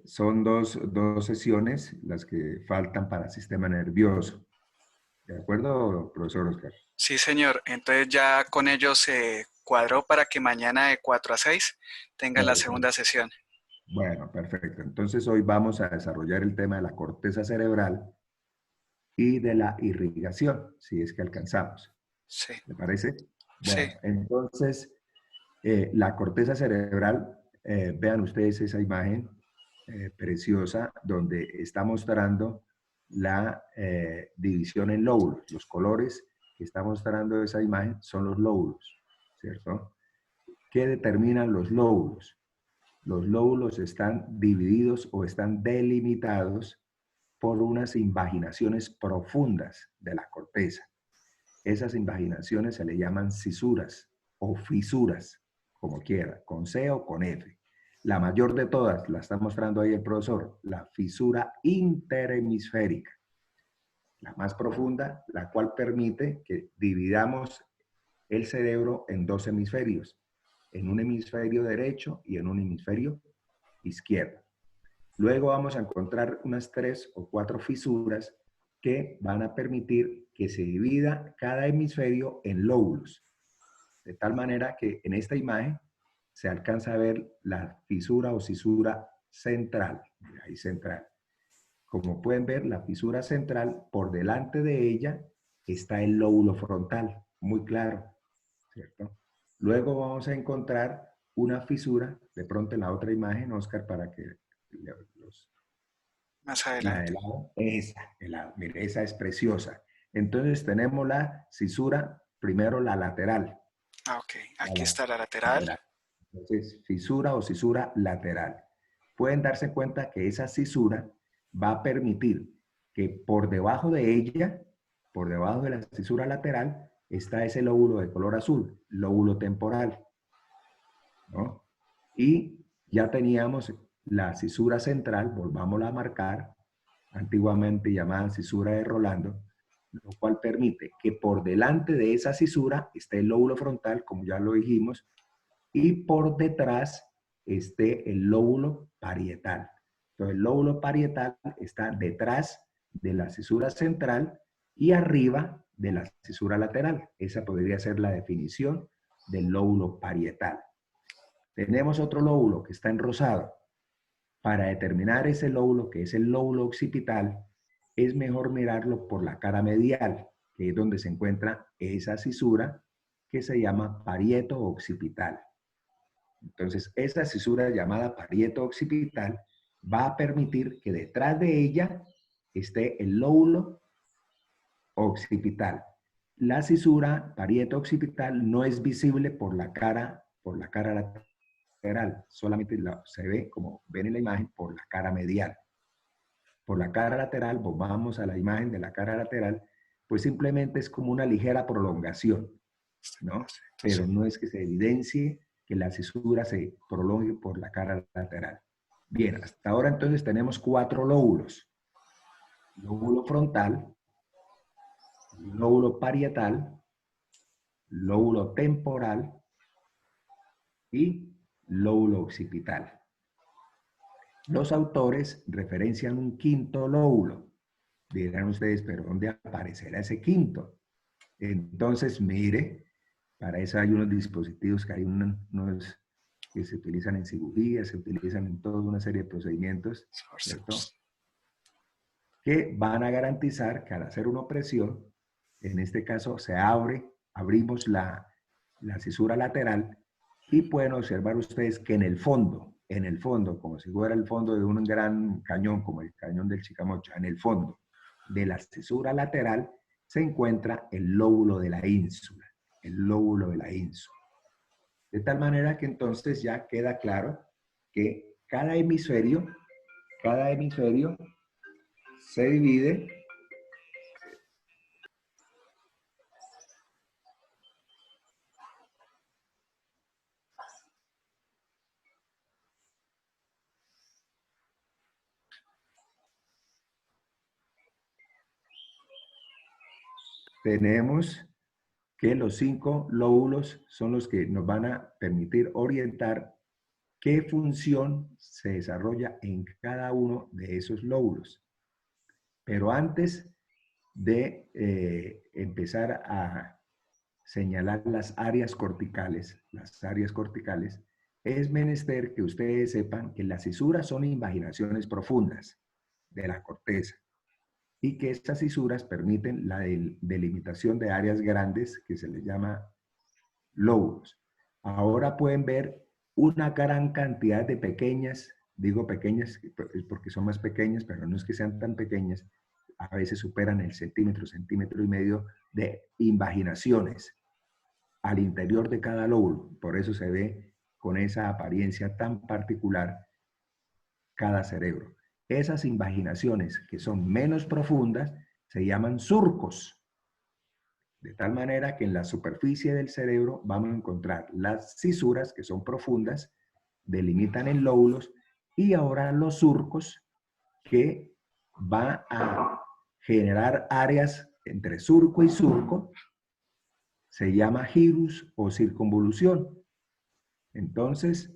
Son dos sesiones las que faltan para el sistema nervioso. ¿De acuerdo, profesor Oscar? Sí, señor. Entonces ya con ellos se cuadró para que mañana de 4 a 6 tengan la Perfecto. segunda sesión. Bueno, perfecto. Entonces hoy vamos a desarrollar el tema de la corteza cerebral y de la irrigación, si es que alcanzamos. Sí, ¿Le parece? sí. Bueno, entonces la corteza cerebral, vean ustedes esa imagen preciosa donde está mostrando la división en lóbulos. Los colores que está mostrando esa imagen son los lóbulos, ¿cierto? ¿Qué determinan los lóbulos? Los lóbulos están divididos o están delimitados por unas invaginaciones profundas de la corteza. Esas invaginaciones se le llaman cisuras o fisuras, como quiera, con C o con F. La mayor de todas, la está mostrando ahí el profesor, la fisura interhemisférica, la más profunda, la cual permite que dividamos el cerebro en dos hemisferios, en un hemisferio derecho y en un hemisferio izquierdo. Luego vamos a encontrar unas 3 o 4 fisuras que van a permitir que se divida cada hemisferio en lóbulos. De tal manera que en esta imagen se alcanza a ver la fisura o cisura central. Ahí central. Como pueden ver, la fisura central, por delante de ella está el lóbulo frontal, muy claro, ¿cierto? Luego vamos a encontrar una fisura, de pronto en la otra imagen, Oscar, para que los Más la de adelante. lado, esa, de lado. Mire, esa es preciosa. Entonces tenemos la cisura, primero la lateral. Ah, ok. La Aquí está la lateral. lateral. Entonces, fisura o cisura lateral. Pueden darse cuenta que esa cisura va a permitir que por debajo de ella, por debajo de la cisura lateral, está ese lóbulo de color azul, lóbulo temporal, ¿no? Y ya teníamos la cisura central, volvámosla a marcar, antiguamente llamada cisura de Rolando, lo cual permite que por delante de esa cisura esté el lóbulo frontal, como ya lo dijimos, y por detrás esté el lóbulo parietal. Entonces, el lóbulo parietal está detrás de la cisura central y arriba de la cisura lateral. Esa podría ser la definición del lóbulo parietal. Tenemos otro lóbulo que está en rosado. Para determinar ese lóbulo, que es el lóbulo occipital, es mejor mirarlo por la cara medial, que es donde se encuentra esa cisura que se llama parieto occipital. Entonces, esa cisura llamada parieto occipital va a permitir que detrás de ella esté el lóbulo occipital. La cisura parieto occipital no es visible por la cara lateral, solamente se ve, como ven en la imagen, por la cara medial. Por la cara lateral, pues vamos a la imagen de la cara lateral, pues simplemente es como una ligera prolongación, ¿no? Pero Entonces, no es que se evidencie que la cisura se prolongue por la cara lateral. Bien, hasta ahora entonces tenemos 4 lóbulos. Lóbulo frontal, lóbulo parietal, lóbulo temporal y lóbulo occipital. Los autores referencian un quinto lóbulo. Dirán ustedes, pero ¿dónde aparecerá ese quinto? Entonces, mire, para eso hay unos dispositivos que hay unos que se utilizan en cirugía, se utilizan en toda una serie de procedimientos, ¿cierto? Que van a garantizar que al hacer una opresión, en este caso se abrimos la cisura lateral y pueden observar ustedes que en el fondo, como si fuera el fondo de un gran cañón, como el cañón del Chicamocha, en el fondo de la cisura lateral se encuentra el lóbulo de la ínsula, el lóbulo de la ínsula. De tal manera que entonces ya queda claro que cada hemisferio se divide. Tenemos que los 5 lóbulos son los que nos van a permitir orientar qué función se desarrolla en cada uno de esos lóbulos. Pero antes de empezar a señalar las áreas corticales, es menester que ustedes sepan que las cisuras son invaginaciones profundas de la corteza y que estas cisuras permiten la delimitación de áreas grandes que se les llama lóbulos. Ahora pueden ver una gran cantidad de pequeñas, digo pequeñas porque son más pequeñas, pero no es que sean tan pequeñas, a veces superan el centímetro, centímetro y medio de invaginaciones al interior de cada lóbulo. Por eso se ve con esa apariencia tan particular cada cerebro. Esas invaginaciones que son menos profundas se llaman surcos. De tal manera que en la superficie del cerebro vamos a encontrar las cisuras que son profundas, delimitan en lóbulos, y ahora los surcos que van a generar áreas entre surco y surco, se llama girus o circunvolución. Entonces,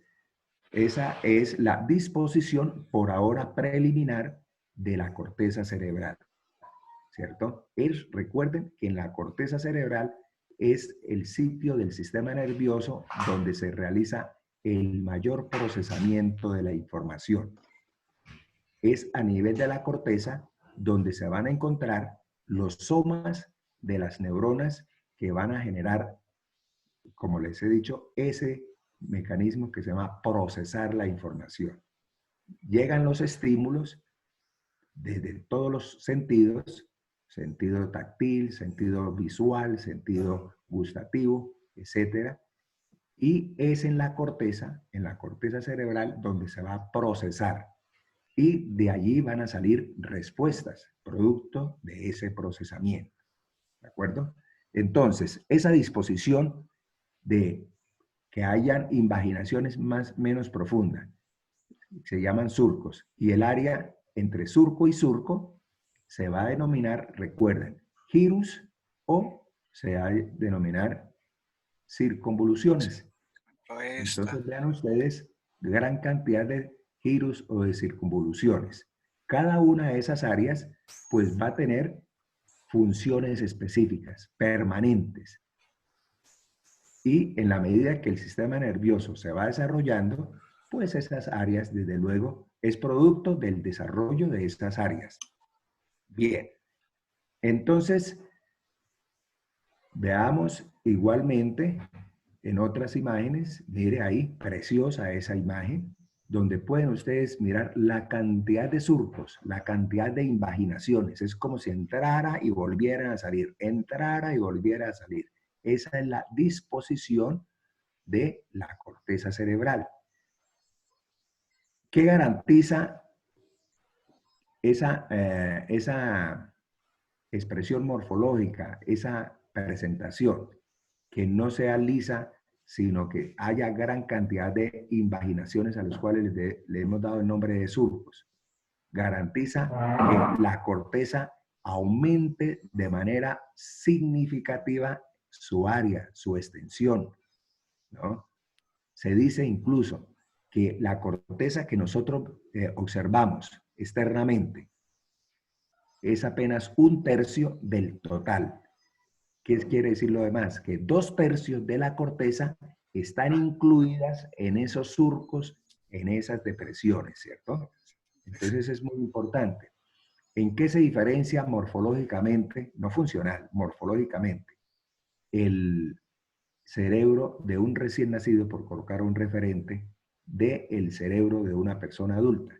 esa es la disposición por ahora preliminar de la corteza cerebral, ¿cierto? Recuerden que en la corteza cerebral es el sitio del sistema nervioso donde se realiza el mayor procesamiento de la información. Es a nivel de la corteza donde se van a encontrar los somas de las neuronas que van a generar, como les he dicho, ese mecanismo que se llama procesar la información. Llegan los estímulos desde todos los sentidos, sentido táctil, sentido visual, sentido gustativo, etcétera, y es en la corteza cerebral, donde se va a procesar. Y de allí van a salir respuestas, producto de ese procesamiento. ¿De acuerdo? Entonces, esa disposición de que hayan invaginaciones menos profundas, se llaman surcos, y el área entre surco y surco se va a denominar, recuerden, girus, o se va a denominar circunvoluciones. Entonces vean ustedes gran cantidad de girus o de circunvoluciones. Cada una de esas áreas pues va a tener funciones específicas, permanentes. Y en la medida que el sistema nervioso se va desarrollando, pues esas áreas, desde luego, es producto del desarrollo de estas áreas. Bien, entonces, veamos igualmente en otras imágenes. Mire ahí, preciosa esa imagen, donde pueden ustedes mirar la cantidad de surcos, la cantidad de invaginaciones. Es como si entrara y volviera a salir, entrara y volviera a salir. Esa es la disposición de la corteza cerebral. ¿Qué garantiza esa expresión morfológica, esa presentación? Que no sea lisa, sino que haya gran cantidad de invaginaciones a los cuales le hemos dado el nombre de surcos. Garantiza que la corteza aumente de manera significativa su área, su extensión, ¿no? Se dice incluso que la corteza que nosotros observamos externamente es apenas 1/3 del total. ¿Qué quiere decir lo demás? Que 2/3 de la corteza están incluidas en esos surcos, en esas depresiones, ¿cierto? Entonces es muy importante. ¿En qué se diferencia morfológicamente, no funcional, morfológicamente, el cerebro de un recién nacido, por colocar un referente, del cerebro de una persona adulta?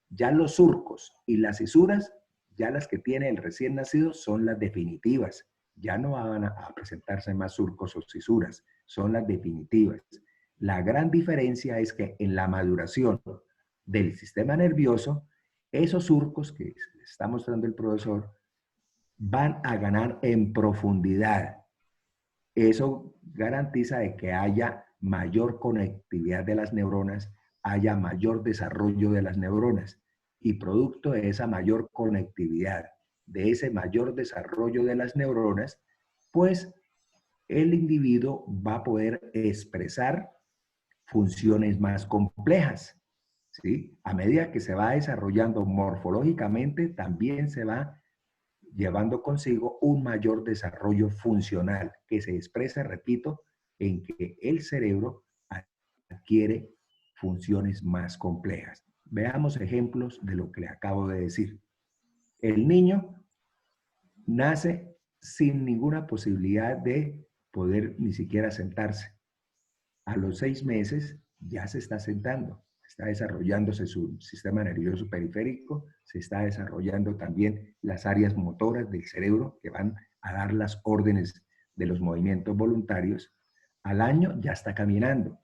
Ya los surcos y las cisuras, ya las que tiene el recién nacido, son las definitivas. Ya no van a presentarse más surcos o cisuras, son las definitivas. La gran diferencia es que en la maduración del sistema nervioso, esos surcos que está mostrando el profesor van a ganar en profundidad. Eso garantiza de que haya mayor conectividad de las neuronas, haya mayor desarrollo de las neuronas, y producto de esa mayor conectividad, de ese mayor desarrollo de las neuronas, pues el individuo va a poder expresar funciones más complejas, ¿sí? A medida que se va desarrollando morfológicamente, también se va llevando consigo un mayor desarrollo funcional que se expresa, repito, en que el cerebro adquiere funciones más complejas. Veamos ejemplos de lo que le acabo de decir. El niño nace sin ninguna posibilidad de poder ni siquiera sentarse. A los 6 meses ya se está sentando, está desarrollándose su sistema nervioso periférico, se está desarrollando también las áreas motoras del cerebro que van a dar las órdenes de los movimientos voluntarios. Al año ya está caminando,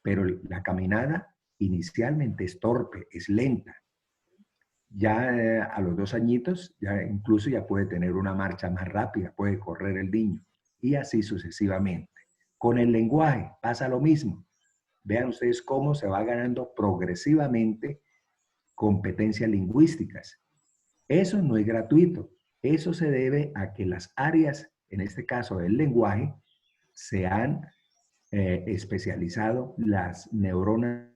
pero la caminada inicialmente es torpe, es lenta. Ya a los 2 añitos, ya incluso ya puede tener una marcha más rápida, puede correr el niño, y así sucesivamente. Con el lenguaje pasa lo mismo. Vean ustedes cómo se va ganando progresivamente competencias lingüísticas. Eso no es gratuito. Eso se debe a que las áreas, en este caso del lenguaje, se han especializado, las neuronas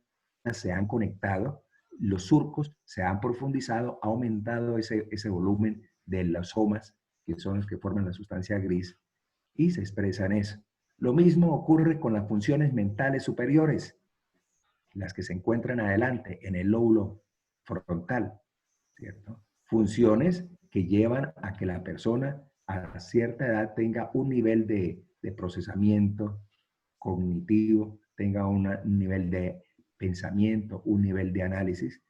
se han conectado, los surcos se han profundizado, ha aumentado ese volumen de las somas, que son los que forman la sustancia gris, y se expresa en eso. Lo mismo ocurre con las funciones mentales superiores, las que se encuentran adelante en el lóbulo frontal, ¿cierto? Funciones que llevan a que la persona a cierta edad tenga un nivel de procesamiento cognitivo, tenga un nivel de pensamiento, un nivel de análisis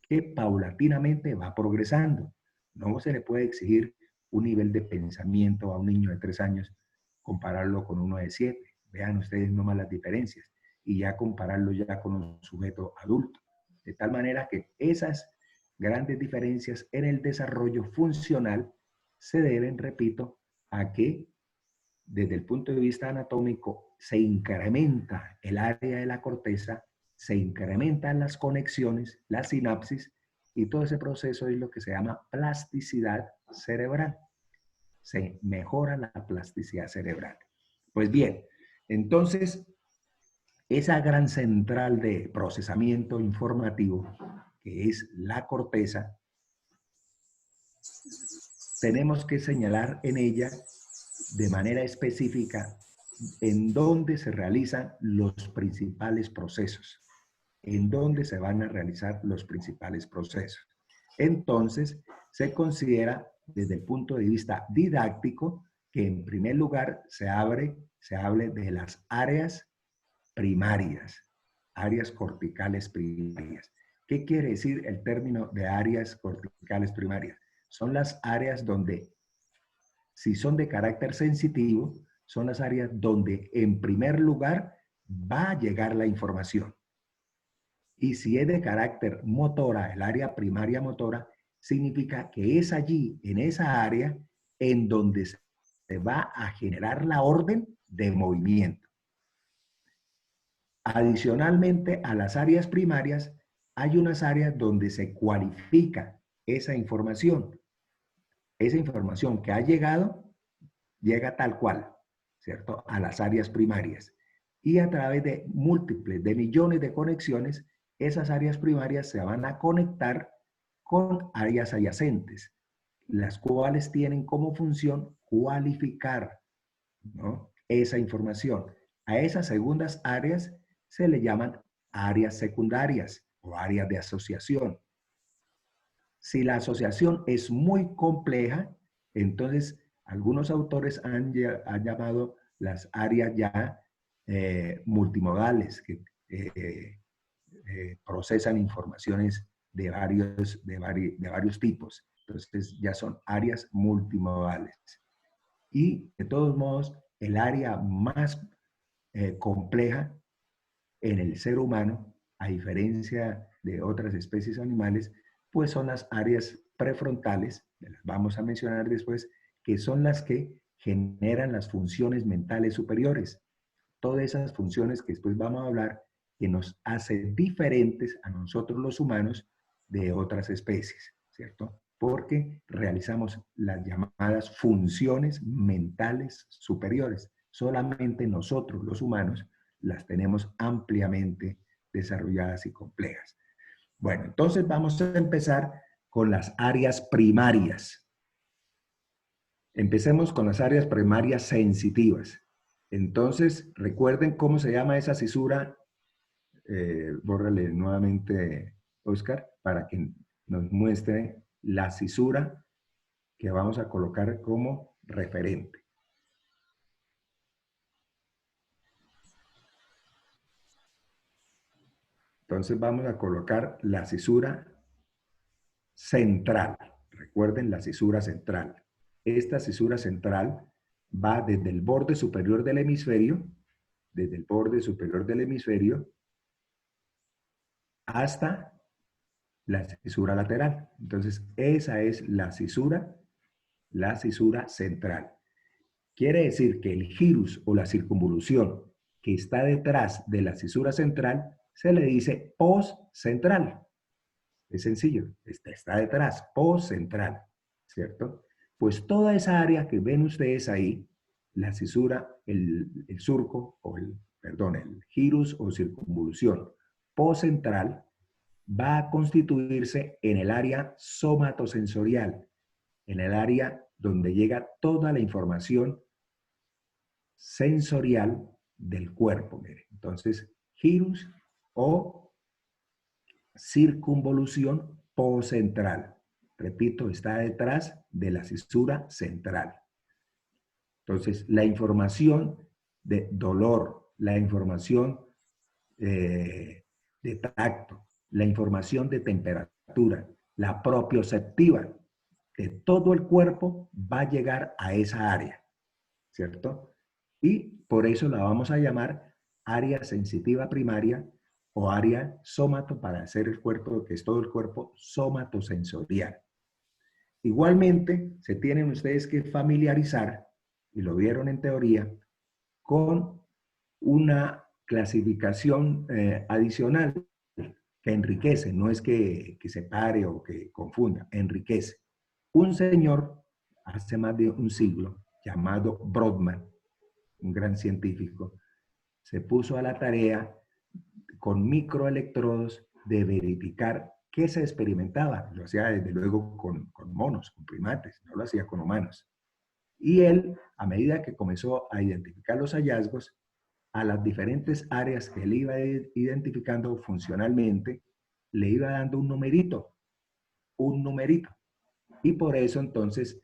que paulatinamente va progresando. No se le puede exigir un nivel de pensamiento a un niño de 3 años, compararlo con uno de 7. Vean ustedes nomás las diferencias y ya compararlo ya con un sujeto adulto. De tal manera que esas grandes diferencias en el desarrollo funcional se deben, repito, a que desde el punto de vista anatómico se incrementa el área de la corteza, se incrementan las conexiones, la sinapsis, y todo ese proceso es lo que se llama plasticidad cerebral. Se mejora la plasticidad cerebral. Pues bien, entonces, esa gran central de procesamiento informativo, que es la corteza, tenemos que señalar en ella de manera específica en dónde se realizan los principales procesos, en dónde se van a realizar los principales procesos. Entonces, se considera desde el punto de vista didáctico que en primer lugar se hable de las áreas primarias, áreas corticales primarias. ¿Qué quiere decir el término de áreas corticales primarias? Son las áreas donde, si son de carácter sensitivo, son las áreas donde en primer lugar va a llegar la información. Y si es de carácter motora, el área primaria motora, significa que es allí, en esa área, en donde se va a generar la orden de movimiento. Adicionalmente a las áreas primarias, hay unas áreas donde se cualifica esa información. Esa información que ha llegado, llega tal cual, ¿cierto? A las áreas primarias. Y a través de múltiples, de millones de conexiones, esas áreas primarias se van a conectar con áreas adyacentes, las cuales tienen como función cualificar, ¿no?, esa información. A esas segundas áreas se le llaman áreas secundarias o áreas de asociación. Si la asociación es muy compleja, entonces algunos autores han llamado las áreas ya multimodales, que procesan informaciones de varios tipos. Entonces ya son áreas multimodales. Y de todos modos, el área más compleja en el ser humano, a diferencia de otras especies animales, pues son las áreas prefrontales, las vamos a mencionar después, que son las que generan las funciones mentales superiores. Todas esas funciones que después vamos a hablar, que nos hacen diferentes a nosotros los humanos de otras especies, ¿cierto? Porque realizamos las llamadas funciones mentales superiores. Solamente nosotros los humanos las tenemos ampliamente desarrolladas y complejas. Bueno, entonces vamos a empezar con las áreas primarias. Empecemos con las áreas primarias sensitivas. Entonces, recuerden cómo se llama esa cisura. Bórrale nuevamente, Oscar, para que nos muestre la cisura que vamos a colocar como referente. Entonces vamos a colocar la cisura central. Recuerden la cisura central. Esta cisura central va desde el borde superior del hemisferio, hasta la cisura lateral. Entonces, esa es la cisura central. Quiere decir que el gyrus o la circunvolución que está detrás de la cisura central se le dice postcentral. Es sencillo, está detrás, postcentral, ¿cierto? Pues toda esa área que ven ustedes ahí, la cisura, el surco, el gyrus o circunvolución postcentral, va a constituirse en el área somatosensorial, en el área donde llega toda la información sensorial del cuerpo. Miren. Entonces, gyrus o circunvolución postcentral. Repito, está detrás de la cisura central. Entonces, la información de dolor, la información de tacto, la información de temperatura, la propioceptiva de todo el cuerpo va a llegar a esa área, ¿cierto? Y por eso la vamos a llamar área sensitiva primaria o área somato para hacer el cuerpo, que es todo el cuerpo somatosensorial. Igualmente, se tienen ustedes que familiarizar, y lo vieron en teoría, con una clasificación adicional que enriquece, no es que separe o que confunda, enriquece. Un señor, hace más de un siglo, llamado Brodmann, un gran científico, se puso a la tarea con microelectrodos de verificar qué se experimentaba. Lo hacía desde luego con monos, con primates, no lo hacía con humanos. Y él, a medida que comenzó a identificar los hallazgos, a las diferentes áreas que él iba identificando funcionalmente, le iba dando un numerito. Y por eso entonces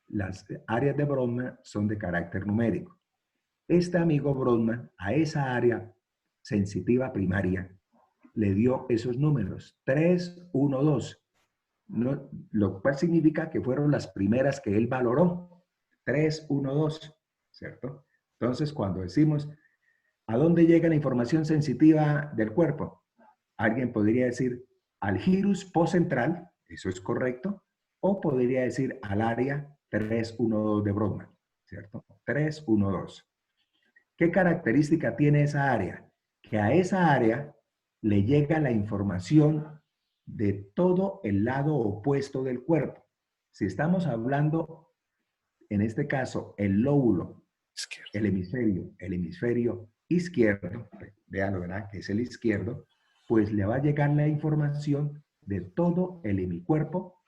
las áreas de Brodmann son de carácter numérico. Este amigo Brodmann a esa área sensitiva primaria le dio esos números, 3, 1, 2, no, lo cual significa que fueron las primeras que él valoró, 3, 1, 2, ¿cierto? Entonces, cuando decimos, ¿a dónde llega la información sensitiva del cuerpo? Alguien podría decir al gyrus postcentral, eso es correcto, o podría decir al área 312 de Brodmann, ¿cierto? 312. ¿Qué característica tiene esa área? Que a esa área le llega la información de todo el lado opuesto del cuerpo. Si estamos hablando, en este caso, el lóbulo, el hemisferio izquierdo, véanlo, ¿verdad? Que es el izquierdo, pues le va a llegar la información de todo el hemicuerpo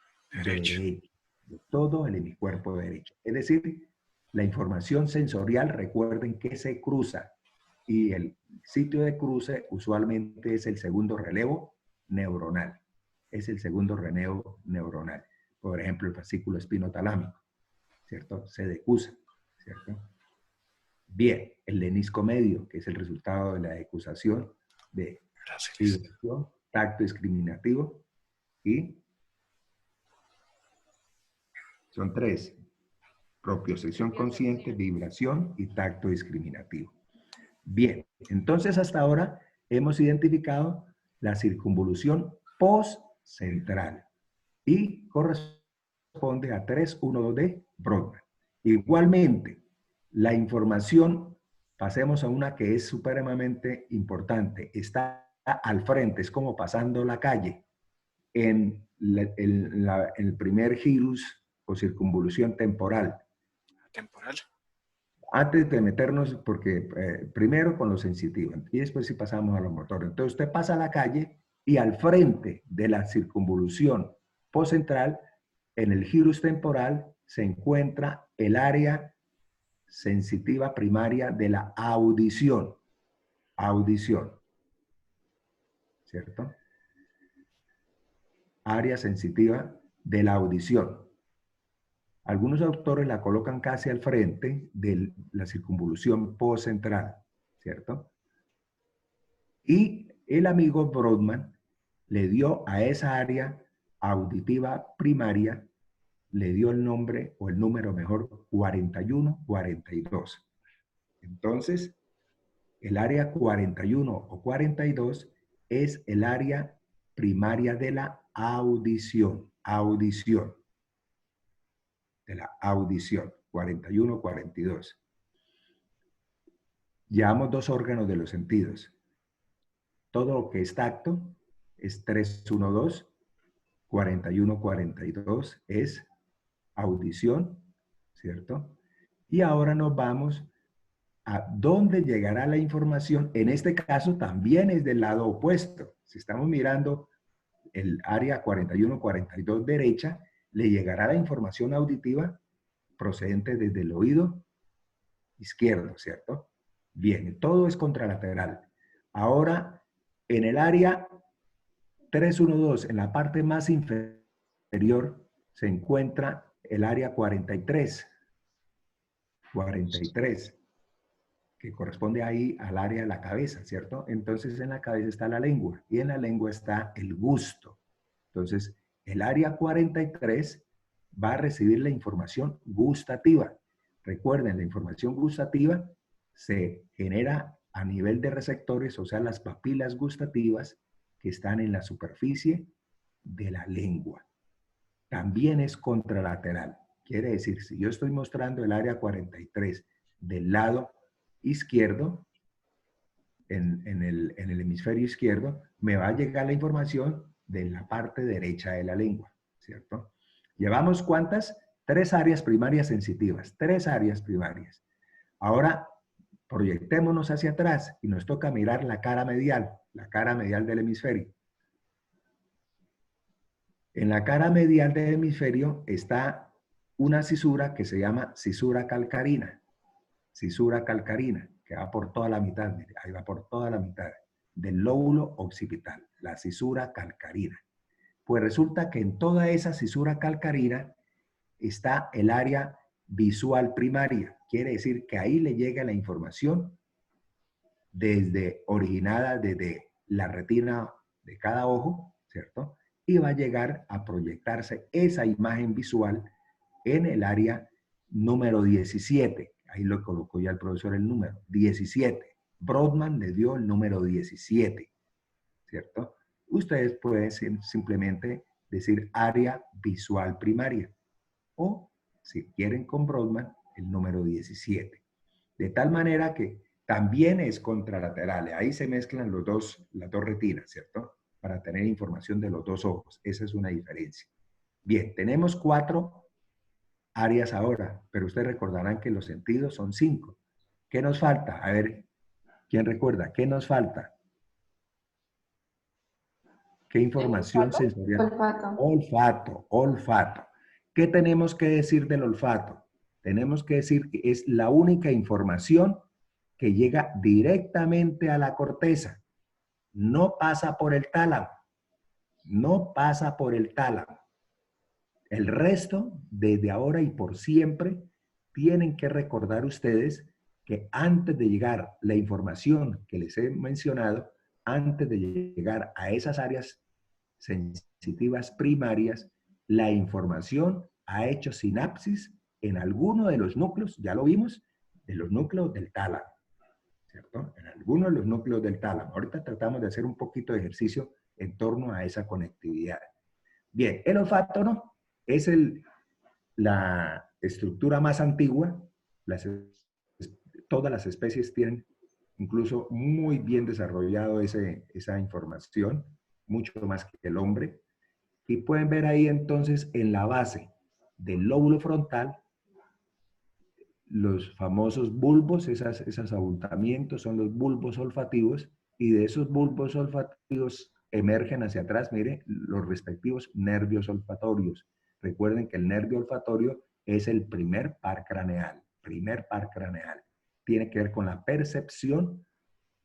derecho. De todo el hemicuerpo derecho. Es decir, la información sensorial, recuerden que se cruza y el sitio de cruce usualmente es el segundo relevo neuronal. Es el segundo relevo neuronal. Por ejemplo, el fascículo espinotalámico, ¿cierto? Se decusa, ¿cierto? Bien, el lenisco medio, que es el resultado de la decusación de vibración, tacto discriminativo y son 3. Propiocepción consciente, vibración y tacto discriminativo. Bien, entonces hasta ahora hemos identificado la circunvolución postcentral y corresponde a 312 de Brodmann. Igualmente, la información, pasemos a una que es supremamente importante, está al frente, es como pasando la calle. En el primer gyrus o circunvolución temporal. Temporal. Antes de meternos, porque primero con lo sensitivo y después si pasamos a los motores. Entonces usted pasa a la calle y al frente de la circunvolución postcentral, en el gyrus temporal, se encuentra el área sensitiva primaria de la audición. Audición. ¿Cierto? Área sensitiva de la audición. Algunos autores la colocan casi al frente de la circunvolución postcentral, ¿cierto? Y el amigo Brodmann le dio a esa área auditiva primaria, le dio el nombre, o el número mejor, 41-42. Entonces, el área 41 o 42 es el área primaria de la audición. Audición. De la audición. 41-42. Llevamos dos órganos de los sentidos. Todo lo que es tacto es 312, 41-42 es audición, ¿cierto? Y ahora nos vamos a dónde llegará la información. En este caso también es del lado opuesto. Si estamos mirando el área 41-42 derecha, le llegará la información auditiva procedente desde el oído izquierdo, ¿cierto? Bien, todo es contralateral. Ahora, en el área 312, en la parte más inferior, se encuentra el área 43. 43, que corresponde ahí al área de la cabeza, ¿cierto? Entonces, en la cabeza está la lengua y en la lengua está el gusto. Entonces, el área 43 va a recibir la información gustativa. Recuerden, la información gustativa se genera a nivel de receptores, o sea, las papilas gustativas que están en la superficie de la lengua. También es contralateral. Quiere decir, si yo estoy mostrando el área 43 del lado izquierdo, en el hemisferio izquierdo, me va a llegar la información de la parte derecha de la lengua, ¿cierto? Llevamos ¿cuántas? 3 áreas primarias sensitivas, 3 áreas primarias. Ahora, proyectémonos hacia atrás y nos toca mirar la cara medial del hemisferio. En la cara medial del hemisferio está una cisura que se llama cisura calcarina. Cisura calcarina, que va por toda la mitad, mire, ahí va por toda la mitad del lóbulo occipital, la cisura calcarina. Pues resulta que en toda esa cisura calcarina está el área visual primaria. Quiere decir que ahí le llega la información originada desde la retina de cada ojo, ¿cierto? Y va a llegar a proyectarse esa imagen visual en el área número 17. Ahí lo colocó ya el profesor el número, 17. Brodmann le dio el número 17, ¿cierto? Ustedes pueden simplemente decir área visual primaria o, si quieren con Brodmann, el número 17. De tal manera que también es contralateral. Ahí se mezclan las dos retinas, ¿cierto? Para tener información de los dos ojos. Esa es una diferencia. Bien, tenemos 4 áreas ahora, pero ustedes recordarán que los sentidos son 5. ¿Qué nos falta? A ver, ¿quién recuerda? ¿Qué nos falta? ¿Qué información sensorial? Olfato. Olfato, olfato. ¿Qué tenemos que decir del olfato? Tenemos que decir que es la única información que llega directamente a la corteza. No pasa por el tálamo. No pasa por el tálamo. El resto, desde ahora y por siempre, tienen que recordar ustedes que antes de llegar la información que les he mencionado, antes de llegar a esas áreas sensitivas primarias, la información ha hecho sinapsis en alguno de los núcleos, ya lo vimos, de los núcleos del tálamo, ¿cierto? En alguno de los núcleos del tálamo. Ahorita tratamos de hacer un poquito de ejercicio en torno a esa conectividad. Bien, el olfato no, es la estructura más antigua. Todas las especies tienen incluso muy bien desarrollado esa información, mucho más que el hombre. Y pueden ver ahí entonces en la base del lóbulo frontal los famosos bulbos, esos abultamientos son los bulbos olfativos, y de esos bulbos olfativos emergen hacia atrás, mire, los respectivos nervios olfatorios. Recuerden que el nervio olfatorio es el primer par craneal, Tiene que ver con la percepción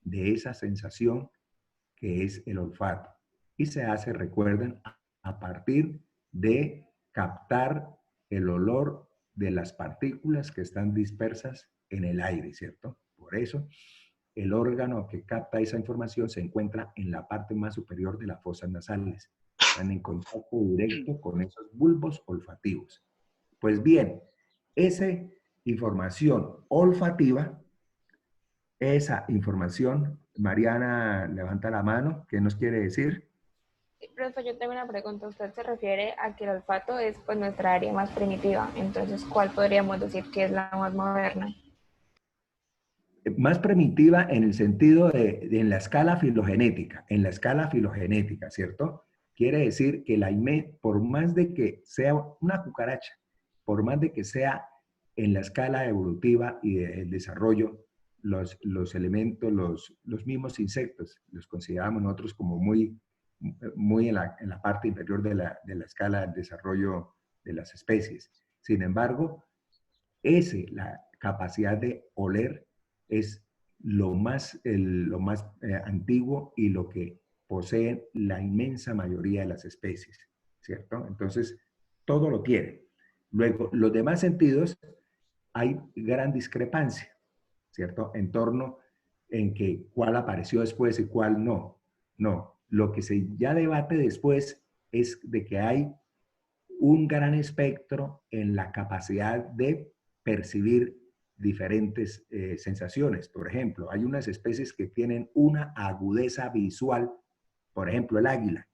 de esa sensación que es el olfato. Y se hace, recuerden, a partir de captar el olor de las partículas que están dispersas en el aire, ¿cierto? Por eso, el órgano que capta esa información se encuentra en la parte más superior de las fosas nasales. Están en contacto directo con esos bulbos olfativos. Pues bien, esa información olfativa, esa información, Mariana levanta la mano, ¿qué nos quiere decir? Profe, yo tengo una pregunta. Usted se refiere a que el olfato es pues nuestra área más primitiva. Entonces, ¿cuál podríamos decir que es la más moderna? Más primitiva en el sentido en la escala filogenética, ¿cierto? Quiere decir que por más de que sea una cucaracha, por más de que sea en la escala evolutiva y del desarrollo, los elementos, los mismos insectos, los consideramos nosotros como muy en la parte inferior de la escala del desarrollo de las especies. Sin embargo, la capacidad de oler es lo más antiguo y lo que poseen la inmensa mayoría de las especies, ¿cierto? Entonces, todo lo tiene. Luego, los demás sentidos, hay gran discrepancia, ¿cierto? En torno en que cuál apareció después y cuál no. No, lo que se ya debate después es de que hay un gran espectro en la capacidad de percibir diferentes sensaciones. Por ejemplo, hay unas especies que tienen una agudeza visual, por ejemplo, el águila,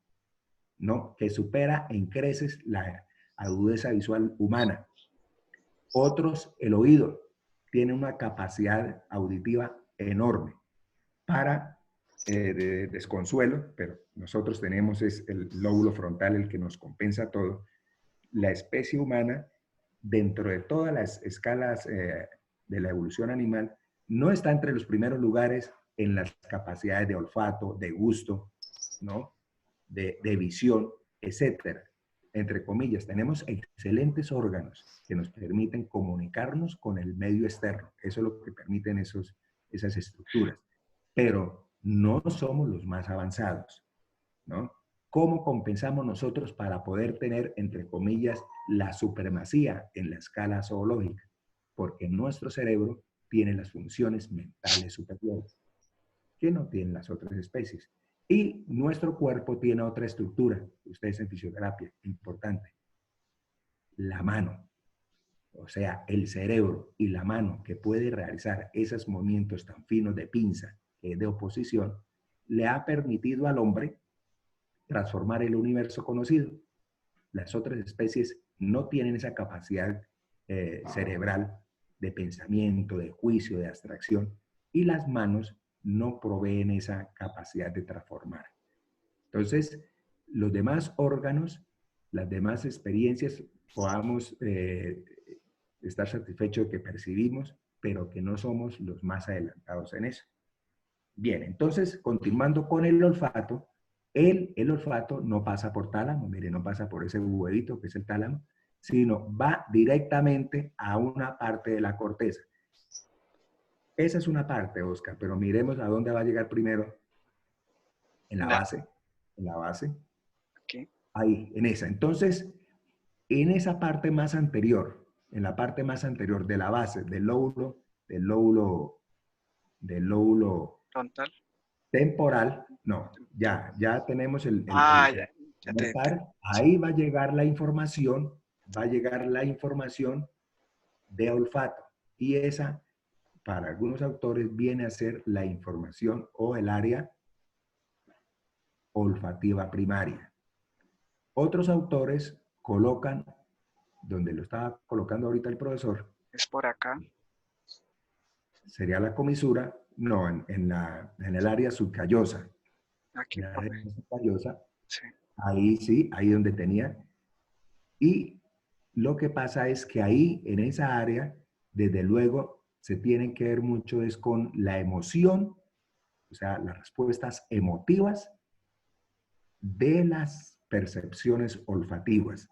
¿no? Que supera en creces la agudeza visual humana. Otros, el oído, tiene una capacidad auditiva enorme para de desconsuelo, pero nosotros tenemos es el lóbulo frontal el que nos compensa todo. La especie humana, dentro de todas las escalas de la evolución animal, no está entre los primeros lugares en las capacidades de olfato, de gusto, ¿no? de visión, etcétera. Entre comillas, tenemos excelentes órganos que nos permiten comunicarnos con el medio externo. Eso es lo que permiten esas estructuras. Pero no somos los más avanzados, ¿no? ¿Cómo compensamos nosotros para poder tener, entre comillas, la supremacía en la escala zoológica? Porque nuestro cerebro tiene las funciones mentales superiores que no tienen las otras especies. Y nuestro cuerpo tiene otra estructura, ustedes en fisioterapia, importante, la mano. O sea, el cerebro y la mano que puede realizar esos movimientos tan finos de pinza, que es de oposición, le ha permitido al hombre transformar el universo conocido. Las otras especies no tienen esa capacidad cerebral de pensamiento, de juicio, de abstracción, y las manos no proveen esa capacidad de transformar. Entonces, los demás órganos, las demás experiencias, podamos estar satisfechos de que percibimos, pero que no somos los más adelantados en eso. Bien, entonces, continuando con el olfato, el olfato no pasa por tálamo, mire, no pasa por ese huevito que es el tálamo, sino va directamente a una parte de la corteza. Esa es una parte, Oscar, pero miremos a dónde va a llegar primero. En la base. En la base. Okay. Ahí, en esa. Entonces, en esa parte más anterior, en la parte más anterior de la base del lóbulo Frontal. Temporal, no, ya tenemos ya te ahí va a llegar la información, de olfato, y esa, para algunos autores, viene a ser la información o el área olfativa primaria. Otros autores colocan, donde lo estaba colocando ahorita el profesor, es por acá. Sería la comisura, no, en el área subcallosa. Aquí, En el área subcallosa, sí. ahí sí, ahí donde tenía. Y lo que pasa es que ahí, en esa área, desde luego, se tienen que ver mucho es con la emoción, o sea, las respuestas emotivas de las percepciones olfativas.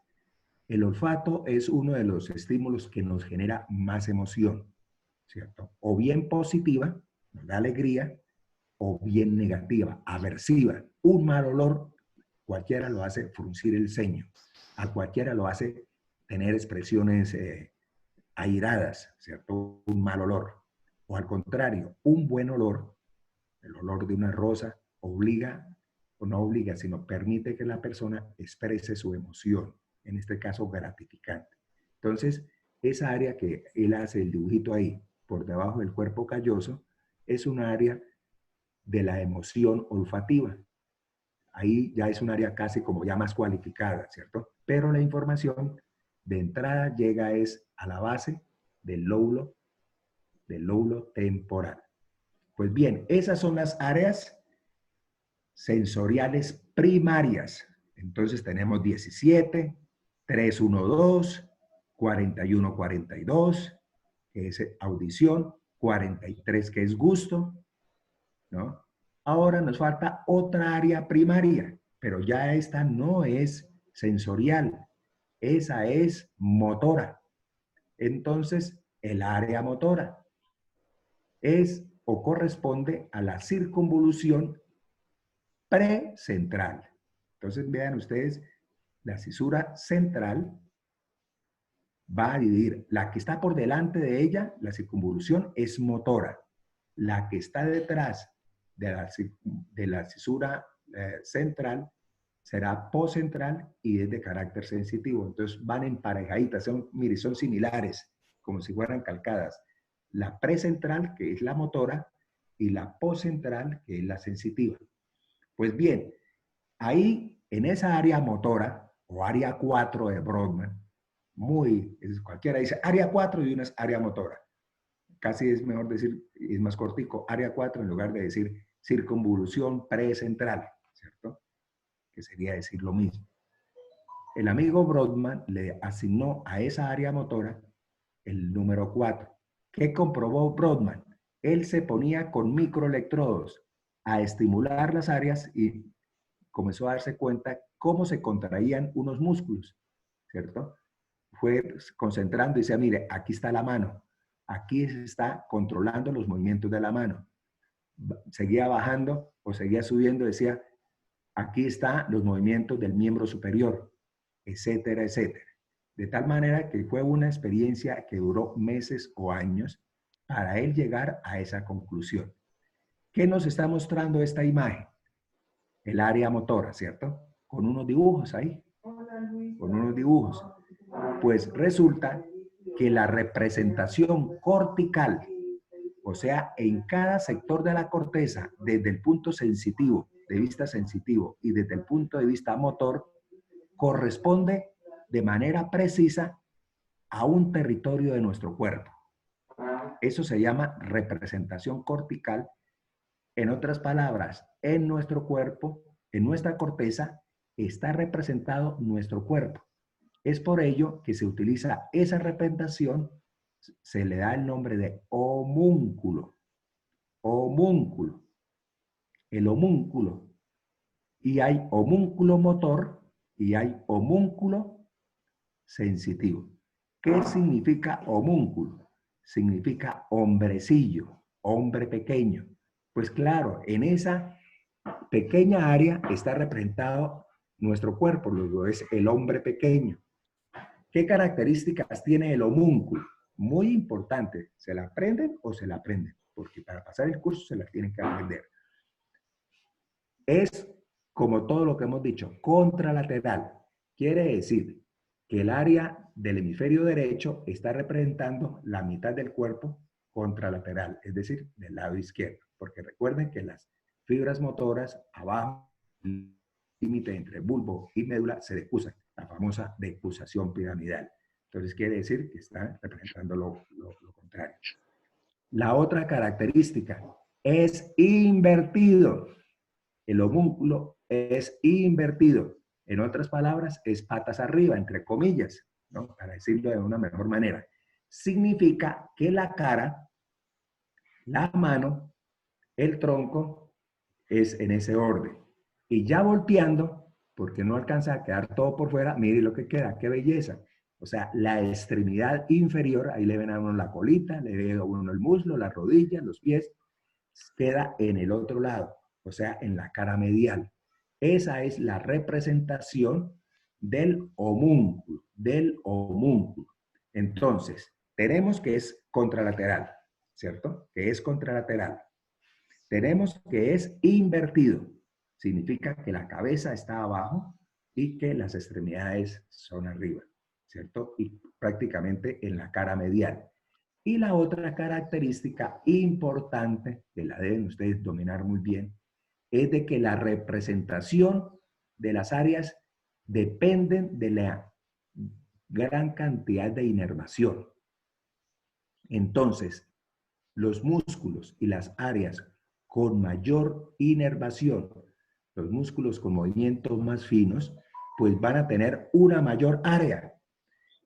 El olfato es uno de los estímulos que nos genera más emoción, ¿cierto? O bien positiva, nos da alegría, o bien negativa, aversiva. Un mal olor, cualquiera lo hace fruncir el ceño, a cualquiera lo hace tener expresiones airadas, ¿cierto? Un mal olor. O al contrario, un buen olor, el olor de una rosa, obliga, o no obliga, sino permite que la persona exprese su emoción, en este caso gratificante. Entonces, esa área que él hace el dibujito ahí, por debajo del cuerpo calloso, es un área de la emoción olfativa. Ahí ya es un área casi como ya más cualificada, ¿cierto? Pero la información de entrada llega es a la base del lóbulo temporal. Pues bien, esas son las áreas sensoriales primarias. Entonces tenemos 17, 312, 41, 42, que es audición, 43, que es gusto, ¿no? Ahora nos falta otra área primaria, pero ya esta no es sensorial, esa es motora. Entonces, el área motora es o corresponde a la circunvolución precentral. Entonces, vean ustedes, la cisura central va a dividir, la que está por delante de ella, la circunvolución, es motora. La que está detrás de la cisura central será poscentral y es de carácter sensitivo. Entonces van emparejaditas, mire, son similares, como si fueran calcadas. La precentral, que es la motora, y la poscentral, que es la sensitiva. Pues bien, ahí en esa área motora, o área 4 de Brodmann, cualquiera dice área 4 y una es área motora. Casi es mejor decir, es más cortico, área 4 en lugar de decir circunvolución precentral, ¿cierto? Que sería decir lo mismo. El amigo Brodmann le asignó a esa área motora el número 4. ¿Qué comprobó Brodmann? Él se ponía con microelectrodos a estimular las áreas y comenzó a darse cuenta cómo se contraían unos músculos, ¿cierto? Fue concentrando y decía, mire, aquí está la mano, aquí se está controlando los movimientos de la mano. Seguía bajando o seguía subiendo, decía, aquí están los movimientos del miembro superior, etcétera, etcétera. De tal manera que fue una experiencia que duró meses o años para él llegar a esa conclusión. ¿Qué nos está mostrando esta imagen? El área motora, ¿cierto? Con unos dibujos ahí. Con unos dibujos. Pues resulta que la representación cortical, o sea, en cada sector de la corteza, desde el punto sensitivo, de vista sensitivo, y desde el punto de vista motor, corresponde de manera precisa a un territorio de nuestro cuerpo. Eso se llama representación cortical. En otras palabras, en nuestro cuerpo, en nuestra corteza, está representado nuestro cuerpo. Es por ello que se utiliza esa representación, se le da el nombre de homúnculo. Homúnculo. El homúnculo. Y hay homúnculo motor y hay homúnculo sensitivo. ¿Qué significa homúnculo? Significa hombrecillo, hombre pequeño. Pues claro, en esa pequeña área está representado nuestro cuerpo, luego es el hombre pequeño. ¿Qué características tiene el homúnculo? Muy importante, ¿se la aprenden o se la aprenden? Porque para pasar el curso se la tienen que aprender. Es, como todo lo que hemos dicho, contralateral. Quiere decir que el área del hemisferio derecho está representando la mitad del cuerpo contralateral, es decir, del lado izquierdo. Porque recuerden que las fibras motoras abajo, el límite entre bulbo y médula, se decusan, la famosa decusación piramidal. Entonces quiere decir que está representando lo contrario. La otra característica es invertido. El homúnculo es invertido. En otras palabras, es patas arriba, entre comillas, ¿no? Para decirlo de una mejor manera. significa que la cara, la mano, el tronco es en ese orden. Y ya volteando, porque no alcanza a quedar todo por fuera, mire lo que queda, qué belleza. O sea, la extremidad inferior, ahí le ven a uno la colita, le ven a uno el muslo, las rodillas, los pies, queda en el otro lado, o sea, en la cara medial. Esa es la representación del homúnculo, del homúnculo. Entonces, tenemos que es contralateral, ¿cierto? Que es contralateral. Tenemos que es invertido. Significa que la cabeza está abajo y que las extremidades son arriba, ¿cierto? Y prácticamente en la cara medial. Y la otra característica importante, que la deben ustedes dominar muy bien, es de que la representación de las áreas dependen de la gran cantidad de inervación. Entonces, los músculos y las áreas con mayor inervación, los músculos con movimientos más finos, pues van a tener una mayor área.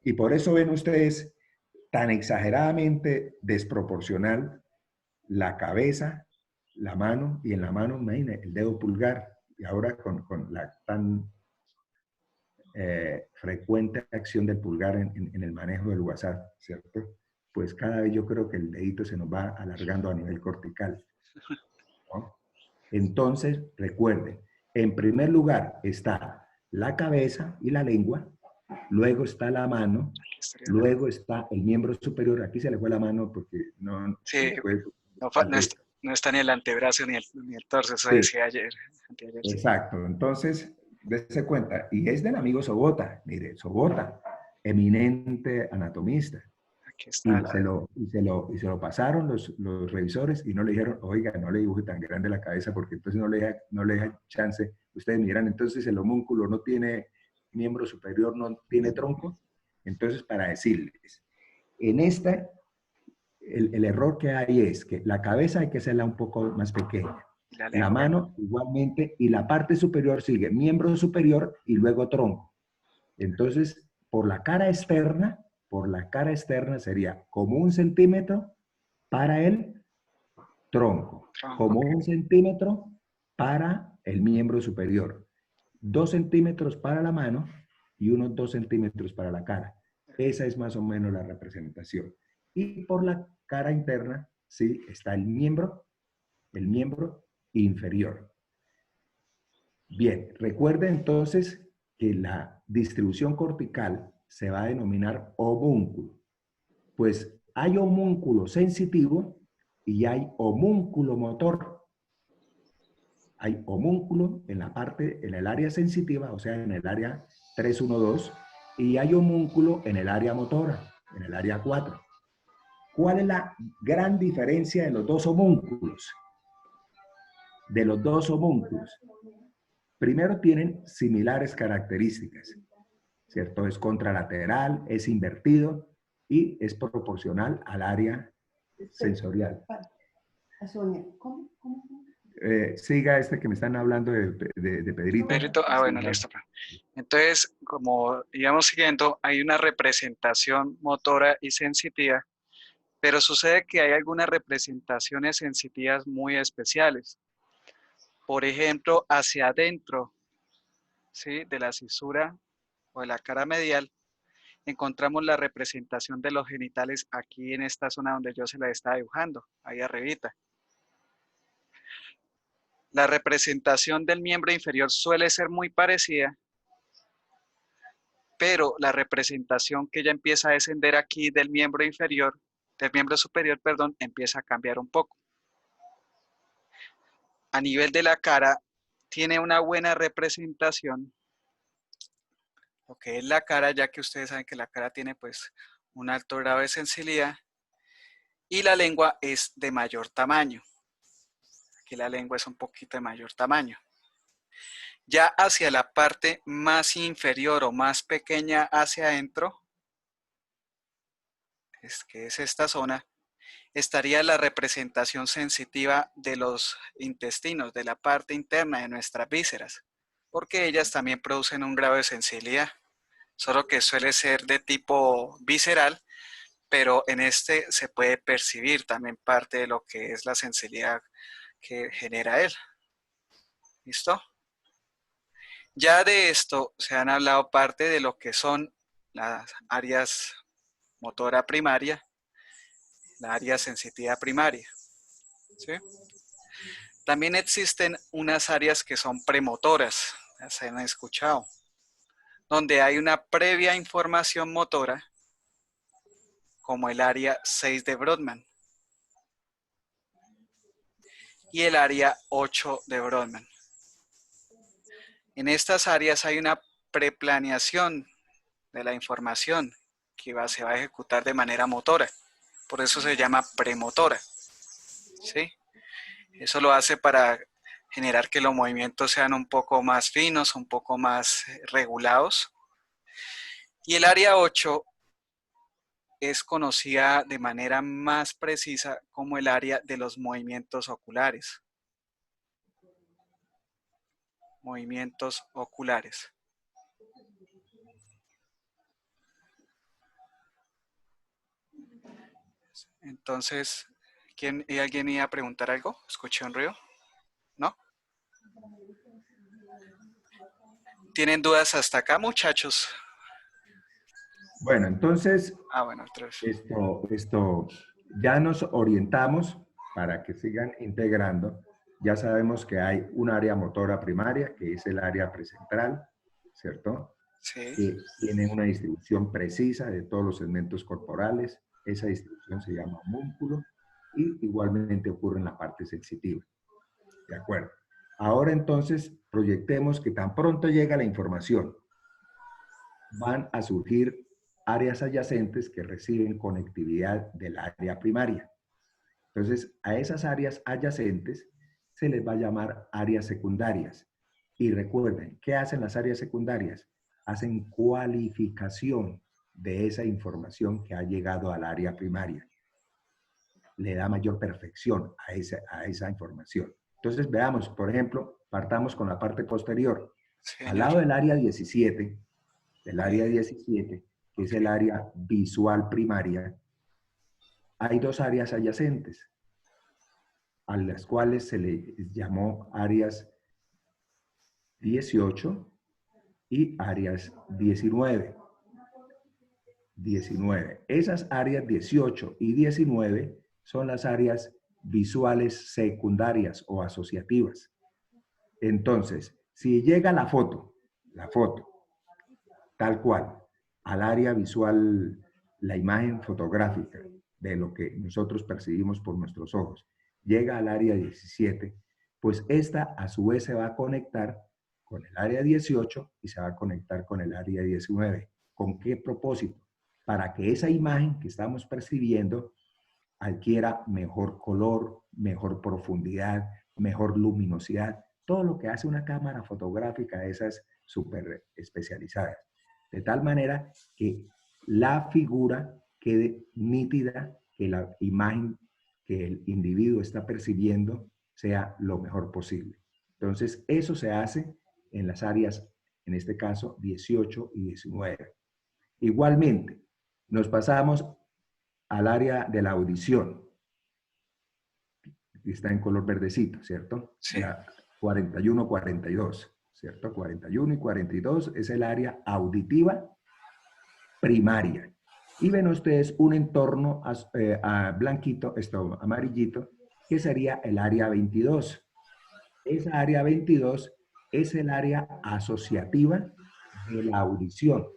Y por eso ven ustedes tan exageradamente desproporcional la cabeza, la mano, y en la mano, imagínense, el dedo pulgar, y ahora con la tan frecuente acción del pulgar en el manejo del WhatsApp, ¿cierto? Pues cada vez yo creo que el dedito se nos va alargando a nivel cortical, ¿no? Entonces, recuerden, en primer lugar está la cabeza y la lengua, luego está la mano, luego está el miembro superior. Aquí se le fue la mano porque no Sí, se fue. no está ni el antebrazo ni el torso, eso Sí, decía ayer. Anteayer, sí. exacto. Entonces, dése cuenta. Y es del amigo Sobota. Mire, Sobota, eminente anatomista. Aquí está la... Y se lo pasaron los revisores y no le dijeron, oiga, no le dibuje tan grande la cabeza porque entonces no le deja chance. Ustedes miran, entonces el homúnculo no tiene miembro superior, no tiene tronco. Entonces, para decirles, en esta, el error que hay es que la cabeza hay que hacerla un poco más pequeña. La mano igualmente, y la parte superior sigue miembro superior y luego tronco. Entonces, por la cara externa sería como 1 centímetro para el tronco, como 1 centímetro para el miembro superior, 2 centímetros para la mano y unos 2 centímetros para la cara. Esa es más o menos la representación. Y por la cara interna, sí, está el miembro inferior. Bien, recuerde entonces que la distribución cortical se va a denominar homúnculo. Pues hay homúnculo sensitivo y hay homúnculo motor. Hay homúnculo en la parte, en el área sensitiva, o sea, en el área 312, y hay homúnculo en el área motora, en el área 4. ¿Cuál es la gran diferencia de los dos homúnculos? Primero, tienen similares características, ¿cierto? Es contralateral, es invertido y es proporcional al área sensorial. Siga que me están hablando de Pedrito. Pedrito, bueno, listo. Entonces, como íbamos siguiendo, hay una representación motora y sensitiva, pero sucede que hay algunas representaciones sensitivas muy especiales. Por ejemplo, hacia adentro, ¿sí?, de la cisura o de la cara medial, encontramos la representación de los genitales aquí en esta zona donde yo se la estaba dibujando, ahí arribita. La representación del miembro inferior suele ser muy parecida, pero la representación que ya empieza a descender aquí del miembro inferior, del miembro superior, perdón, empieza a cambiar un poco. A nivel de la cara, tiene una buena representación, lo que es la cara, ya que ustedes saben que la cara tiene pues un alto grado de sensibilidad, y la lengua es de mayor tamaño. Aquí la lengua es un poquito de mayor tamaño. Ya hacia la parte más inferior o más pequeña hacia adentro, que es esta zona, estaría la representación sensitiva de los intestinos, de la parte interna de nuestras vísceras, porque ellas también producen un grado de sensibilidad, solo que suele ser de tipo visceral, pero en este se puede percibir también parte de lo que es la sensibilidad que genera él. ¿Listo? Ya de esto se han hablado parte de lo que son las áreas motora primaria, la área sensitiva primaria. ¿Sí? También existen unas áreas que son premotoras, ya se han escuchado, donde hay una previa información motora, como el área 6 de Brodmann y el área 8 de Brodmann. En estas áreas hay una preplaneación de la información que se va a ejecutar de manera motora. Por eso se llama premotora. ¿Sí? Eso lo hace para generar que los movimientos sean un poco más finos, un poco más regulados. Y el área 8 es conocida de manera más precisa como el área de los movimientos oculares. Movimientos oculares. Entonces, ¿alguien iba a preguntar algo? ¿Escuché un ruido? ¿No? ¿Tienen dudas hasta acá, muchachos? Bueno, entonces, Bueno, otra vez. esto ya nos orientamos para que sigan integrando. Ya sabemos que hay un área motora primaria, que es el área precentral, ¿cierto? Sí. Que tiene una distribución precisa de todos los segmentos corporales. Esa distribución se llama homúnculo y igualmente ocurre en la parte sensitiva. ¿De acuerdo? Ahora entonces proyectemos que tan pronto llega la información, van a surgir áreas adyacentes que reciben conectividad del área primaria. Entonces, a esas áreas adyacentes se les va a llamar áreas secundarias. Y recuerden, ¿qué hacen las áreas secundarias? Hacen cualificación de esa información que ha llegado al área primaria. Le da mayor perfección a esa información. Entonces, veamos, por ejemplo, partamos con la parte posterior. Señor. Al lado del área 17, que es el área visual primaria, hay dos áreas adyacentes, a las cuales se le llamó áreas 18 y áreas 19. Esas áreas 18 y 19 son las áreas visuales secundarias o asociativas. Entonces, si llega la foto, tal cual, al área visual, la imagen fotográfica de lo que nosotros percibimos por nuestros ojos, llega al área 17, pues esta a su vez se va a conectar con el área 18 y se va a conectar con el área 19. ¿Con qué propósito? Para que esa imagen que estamos percibiendo adquiera mejor color, mejor profundidad, mejor luminosidad, todo lo que hace una cámara fotográfica de esas súper especializadas. De tal manera que la figura quede nítida, que la imagen que el individuo está percibiendo sea lo mejor posible. Entonces, eso se hace en las áreas, en este caso, 18 y 19. Igualmente, nos pasamos al área de la audición. Está en color verdecito, ¿cierto? Sí. La 41-42, ¿cierto? 41 y 42 es el área auditiva primaria. Y ven ustedes un entorno blanquito, amarillito, que sería el área 22. Esa área 22 es el área asociativa de la audición.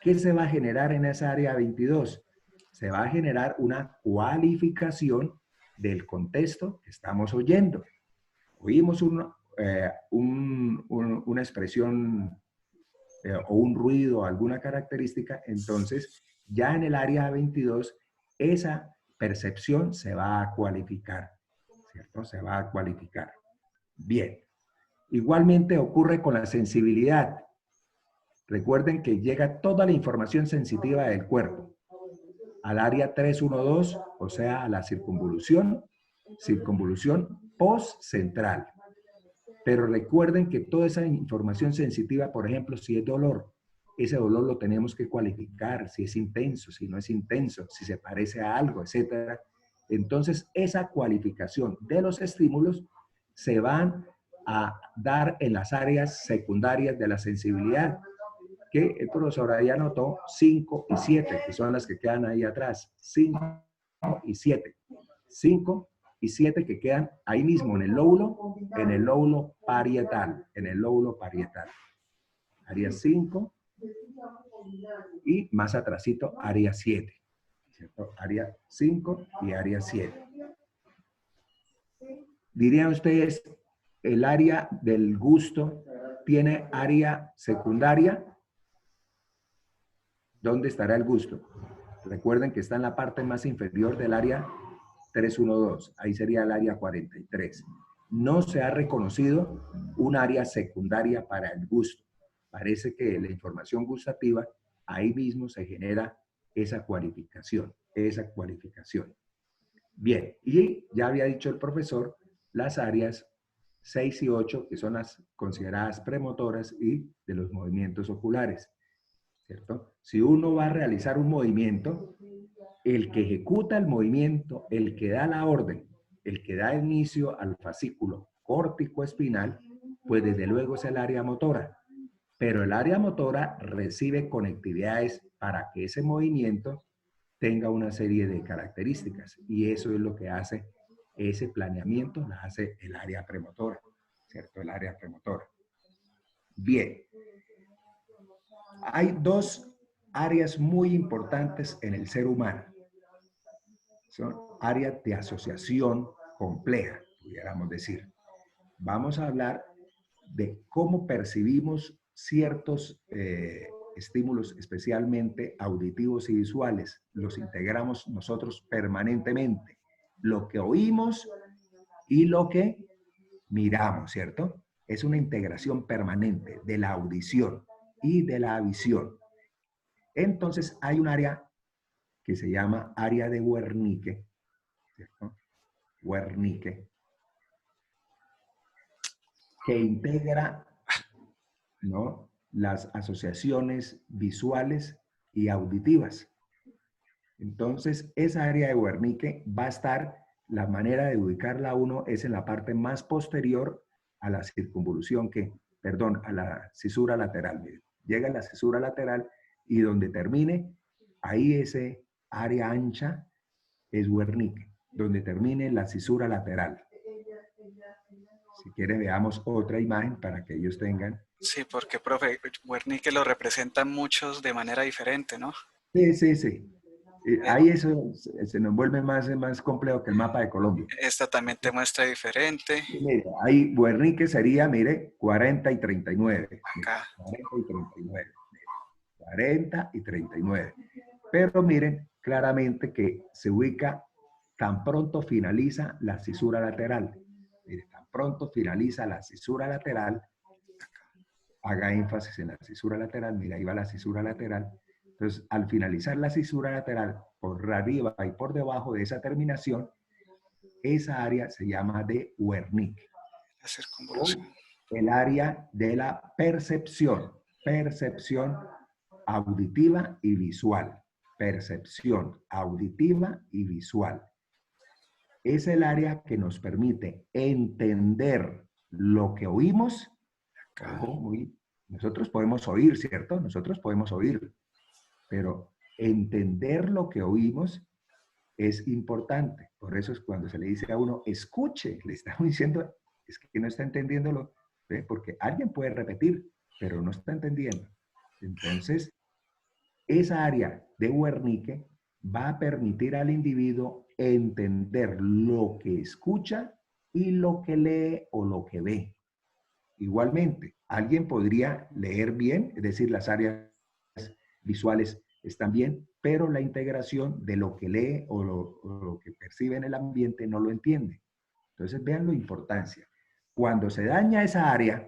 ¿Qué se va a generar en esa área 22? Se va a generar una cualificación del contexto que estamos oyendo. Oímos una expresión o un ruido, alguna característica, entonces ya en el área 22 esa percepción se va a cualificar, ¿cierto? Se va a cualificar. Bien. Igualmente ocurre con la sensibilidad. Recuerden que llega toda la información sensitiva del cuerpo al área 312, o sea, a la circunvolución postcentral. Pero recuerden que toda esa información sensitiva, por ejemplo, si es dolor, ese dolor lo tenemos que cualificar, si es intenso, si no es intenso, si se parece a algo, etcétera. Entonces, esa cualificación de los estímulos se van a dar en las áreas secundarias de la sensibilidad, que el profesor ahí anotó 5 y 7, que son las que quedan ahí atrás. 5 y 7. 5 y 7 que quedan ahí mismo en el lóbulo parietal, en el lóbulo parietal. Área 5 y más atrasito área 7. ¿Cierto? Área 5 y área 7. Dirían ustedes, el área del gusto tiene área secundaria. ¿Dónde estará el gusto? Recuerden que está en la parte más inferior del área 312. Ahí sería el área 43. No se ha reconocido un área secundaria para el gusto. Parece que la información gustativa, ahí mismo se genera esa cualificación, Bien, y ya había dicho el profesor, las áreas 6 y 8, que son las consideradas premotoras y de los movimientos oculares, ¿cierto? Si uno va a realizar un movimiento, el que ejecuta el movimiento, el que da la orden, el que da inicio al fascículo córtico espinal, pues desde luego es el área motora. Pero el área motora recibe conectividades para que ese movimiento tenga una serie de características. Y eso es lo que hace ese planeamiento, la hace el área premotora, ¿cierto? El área premotora. Bien. Hay dos áreas muy importantes en el ser humano. Son áreas de asociación compleja, pudiéramos decir. Vamos a hablar de cómo percibimos ciertos estímulos, especialmente auditivos y visuales. Los integramos nosotros permanentemente. Lo que oímos y lo que miramos, ¿cierto? Es una integración permanente de la audición y de la visión. Entonces, hay un área que se llama área de Wernicke, ¿cierto? Wernicke, que integra, ¿no?, las asociaciones visuales y auditivas. Entonces, esa área de Wernicke va a estar, la manera de ubicarla uno es en la parte más posterior a la circunvolución a la cisura lateral. Miren, llega a la cisura lateral y donde termine, ahí ese área ancha es Wernicke, donde termine la cisura lateral. Si quieren, veamos otra imagen para que ellos tengan. Sí, porque, profe, Wernicke lo representan muchos de manera diferente, ¿no? Sí, sí, sí. Ahí eso se nos vuelve más complejo que el mapa de Colombia. Esta también te muestra diferente. Y mire, ahí Wernicke sería, mire, 40 y 39. Acá. 40 y 39. 40 y 39. Pero miren claramente que se ubica tan pronto finaliza la cisura lateral. Mire, tan pronto finaliza la cisura lateral, haga énfasis en la cisura lateral, mira, ahí va la cisura lateral. Entonces, al finalizar la cisura lateral, por arriba y por debajo de esa terminación, esa área se llama de Wernicke. La circunvolución. El área de la percepción auditiva y visual. Percepción auditiva y visual. Es el área que nos permite entender lo que oímos. Ojo, nosotros podemos oír, ¿cierto? Nosotros podemos oír, pero entender lo que oímos es importante. Por eso es cuando se le dice a uno, escuche, le estamos diciendo, es que no está entendiéndolo, ¿ve? Porque alguien puede repetir, pero no está entendiendo. Entonces, esa área de Wernicke va a permitir al individuo entender lo que escucha y lo que lee o lo que ve. Igualmente, alguien podría leer bien, es decir, las áreas visuales están bien, pero la integración de lo que lee o lo que percibe en el ambiente no lo entiende. Entonces, vean la importancia. Cuando se daña esa área,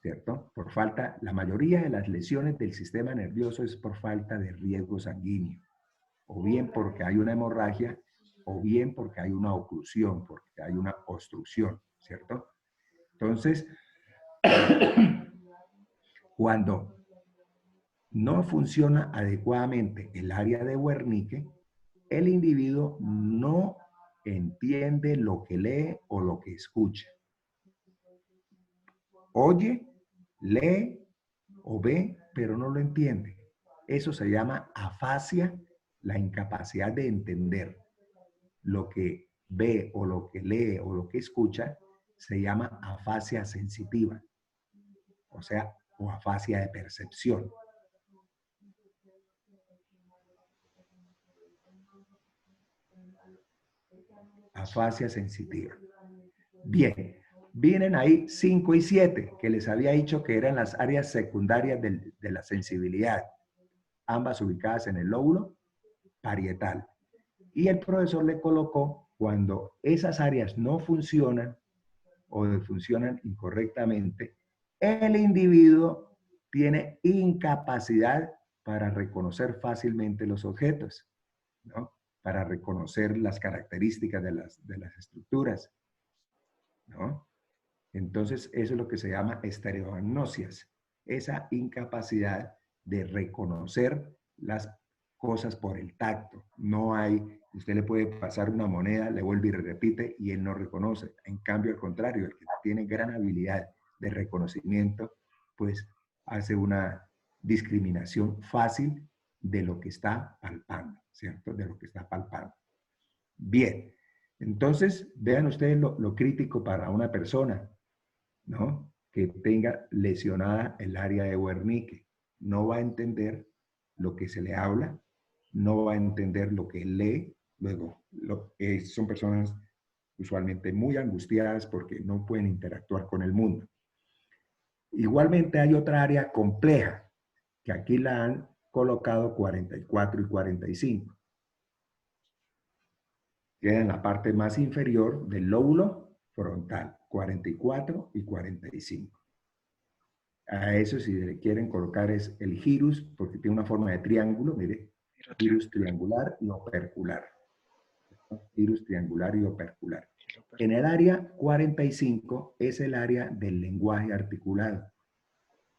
¿cierto? Por falta, la mayoría de las lesiones del sistema nervioso es por falta de riego sanguíneo, o bien porque hay una hemorragia, o bien porque hay una oclusión, porque hay una obstrucción, ¿cierto? Entonces, Cuando no funciona adecuadamente el área de Wernicke, el individuo no entiende lo que lee o lo que escucha. Oye, lee o ve, pero no lo entiende. Eso se llama afasia, la incapacidad de entender lo que ve o lo que lee o lo que escucha, se llama afasia sensitiva, o sea, o afasia de percepción. Afasia sensitiva. Bien, vienen ahí 5 y 7, que les había dicho que eran las áreas secundarias de la sensibilidad, ambas ubicadas en el lóbulo parietal. Y el profesor le colocó cuando esas áreas no funcionan o funcionan incorrectamente, el individuo tiene incapacidad para reconocer fácilmente los objetos, ¿no? Para reconocer las características de las estructuras, ¿no? Entonces, eso es lo que se llama estereoagnosias, esa incapacidad de reconocer las cosas por el tacto. No hay, usted le puede pasar una moneda, le vuelve y repite y él no reconoce. En cambio, al contrario, el que tiene gran habilidad de reconocimiento, pues hace una discriminación fácil de lo que está palpando, ¿cierto? De lo que está palpando. Bien, entonces vean ustedes lo crítico para una persona, ¿no? Que tenga lesionada el área de Wernicke. No va a entender lo que se le habla, no va a entender lo que lee. Luego, son personas usualmente muy angustiadas porque no pueden interactuar con el mundo. Igualmente hay otra área compleja, que aquí la han colocado 44 y 45. Queda en la parte más inferior del lóbulo frontal, 44 y 45. A eso, si le quieren colocar, es el gyrus, porque tiene una forma de triángulo, mire, gyrus triangular y opercular. Gyrus triangular y opercular. En el área 45 es el área del lenguaje articulado.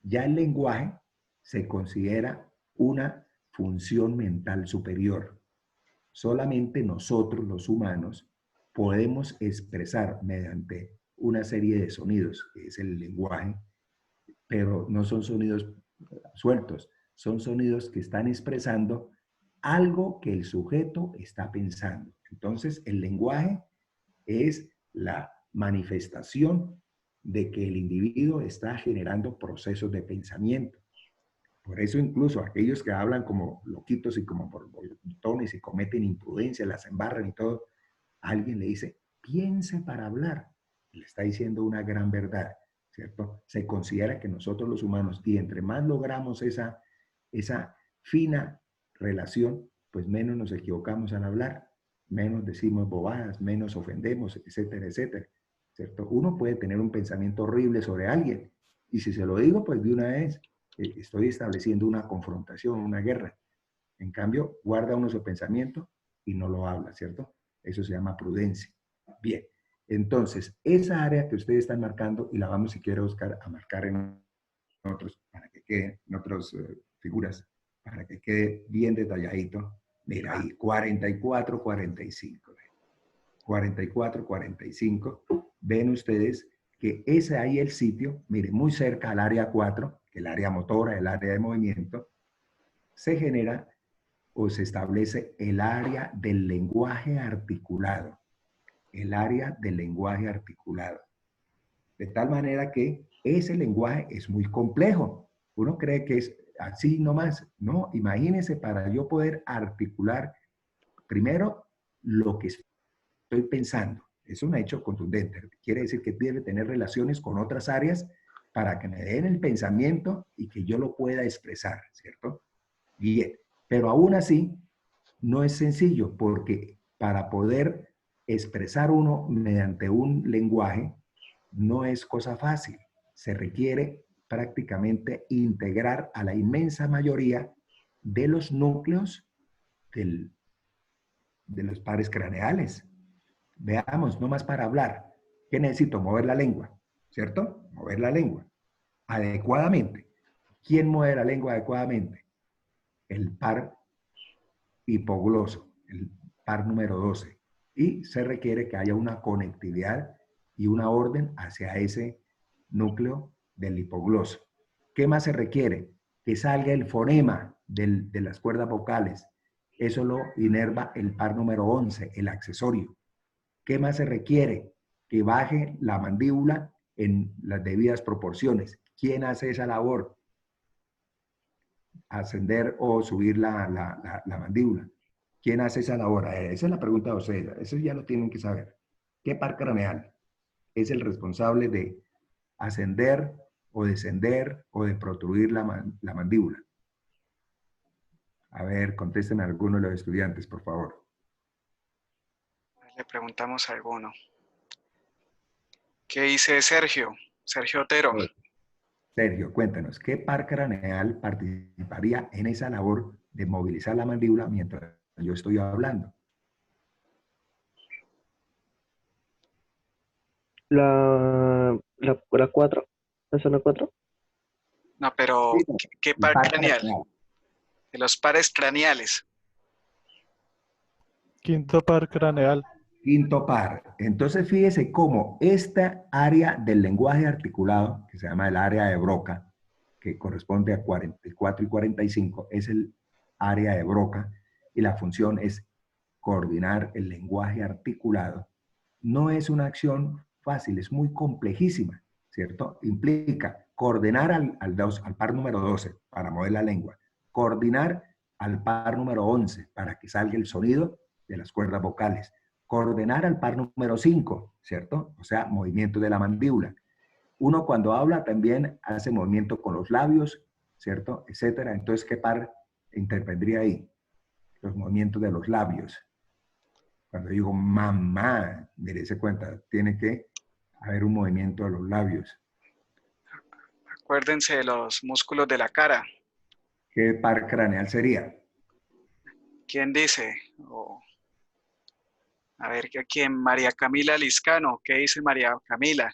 Ya el lenguaje se considera una función mental superior. Solamente nosotros, los humanos, podemos expresar mediante una serie de sonidos, que es el lenguaje, pero no son sonidos sueltos, son sonidos que están expresando algo que el sujeto está pensando. Entonces, el lenguaje es la manifestación de que el individuo está generando procesos de pensamiento. Por eso incluso aquellos que hablan como loquitos y como borbotones y cometen imprudencias, las embarran y todo, alguien le dice, piense para hablar. Le está diciendo una gran verdad, ¿cierto? Se considera que nosotros los humanos, y entre más logramos esa fina relación, pues menos nos equivocamos al hablar, menos decimos bobadas, menos ofendemos, etcétera, etcétera, ¿cierto? Uno puede tener un pensamiento horrible sobre alguien, y si se lo digo, pues de una vez, estoy estableciendo una confrontación, una guerra. En cambio, guarda uno su pensamiento y no lo habla, ¿cierto? Eso se llama prudencia. Bien, entonces, esa área que ustedes están marcando, y la vamos, si quiere, buscar a marcar en otros, para que quede, en otras figuras, para que quede bien detalladito. Mira, ahí, 44, 45. 44, 45. Ven ustedes que ese ahí el sitio, miren, muy cerca al área 4, que el área motora, el área de movimiento, se genera o se establece el área del lenguaje articulado. El área del lenguaje articulado. De tal manera que ese lenguaje es muy complejo. Uno cree que es así nomás. No, imagínense para yo poder articular primero lo que estoy pensando. Es un hecho contundente. Quiere decir que debe tener relaciones con otras áreas para que me den el pensamiento y que yo lo pueda expresar, ¿cierto? Bien, pero aún así no es sencillo porque para poder expresar uno mediante un lenguaje no es cosa fácil. Se requiere prácticamente integrar a la inmensa mayoría de los núcleos de los pares craneales. Veamos, no más para hablar. ¿Qué necesito? Mover la lengua, ¿cierto? Mover la lengua adecuadamente. ¿Quién mueve la lengua adecuadamente? El par hipogloso, el par número 12. Y se requiere que haya una conectividad y una orden hacia ese núcleo del hipogloso. ¿Qué más se requiere? Que salga el fonema de las cuerdas vocales. Eso lo inerva el par número 11, el accesorio. ¿Qué más se requiere? Que baje la mandíbula en las debidas proporciones. ¿Quién hace esa labor? Ascender o subir la mandíbula. ¿Quién hace esa labor? Esa es la pregunta de ustedes. Eso ya lo tienen que saber. ¿Qué par craneal es el responsable de ascender o descender o de protruir la mandíbula? A ver, contéstenme a alguno de los estudiantes, por favor. Le preguntamos a alguno. ¿Qué dice Sergio? Sergio Otero. Sergio, cuéntanos, ¿qué par craneal participaría en esa labor de movilizar la mandíbula mientras yo estoy hablando? La 4. ¿La zona 4? No, pero Sí, ¿qué el par par craneal? craneal. De los pares craneales. Quinto par craneal. Quinto par. Entonces, fíjese cómo esta área del lenguaje articulado, que se llama el área de Broca, que corresponde a 44 y 45, es el área de Broca, y la función es coordinar el lenguaje articulado. No es una acción fácil, es muy complejísima, ¿cierto? Implica coordinar al par número 12 para mover la lengua, coordinar al par número 11 para que salga el sonido de las cuerdas vocales, coordinar al par número 5, ¿cierto? O sea, movimiento de la mandíbula. Uno cuando habla también hace movimiento con los labios, ¿cierto? Etcétera. Entonces, ¿qué par intervendría ahí? Los movimientos de los labios. Cuando digo mamá, mire, se cuenta, tiene que haber un movimiento de los labios. Acuérdense de los músculos de la cara. ¿Qué par craneal sería? ¿Quién dice? A ver, ¿quién? María Camila Liscano. ¿Qué dice María Camila?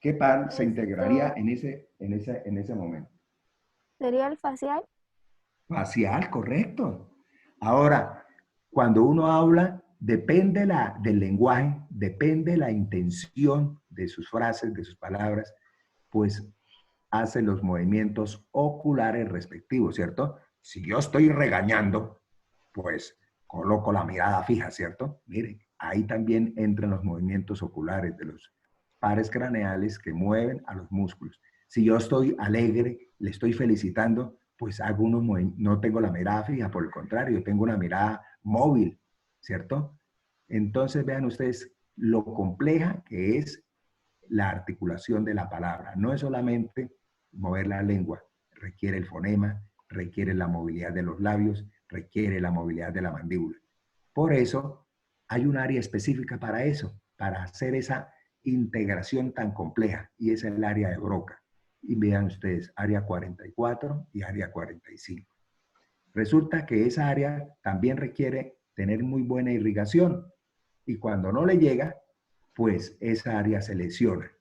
¿Qué par se integraría en ese momento? ¿Sería el facial? Facial, correcto. Ahora, cuando uno habla, depende del lenguaje, depende la intención de sus frases, de sus palabras, pues hace los movimientos oculares respectivos, ¿cierto? Si yo estoy regañando, pues coloco la mirada fija, ¿cierto? Miren, ahí también entran los movimientos oculares de los pares craneales que mueven a los músculos. Si yo estoy alegre, le estoy felicitando, pues hago unos movimientos, no tengo la mirada fija, por el contrario, tengo una mirada móvil, ¿cierto? Entonces vean ustedes lo compleja que es la articulación de la palabra. No es solamente mover la lengua, requiere el fonema, requiere la movilidad de los labios, requiere la movilidad de la mandíbula. Por eso hay un área específica para eso, para hacer esa integración tan compleja, y es el área de Broca. Y vean ustedes, área 44 y área 45. Resulta que esa área también requiere tener muy buena irrigación, y cuando no le llega, pues esa área se lesiona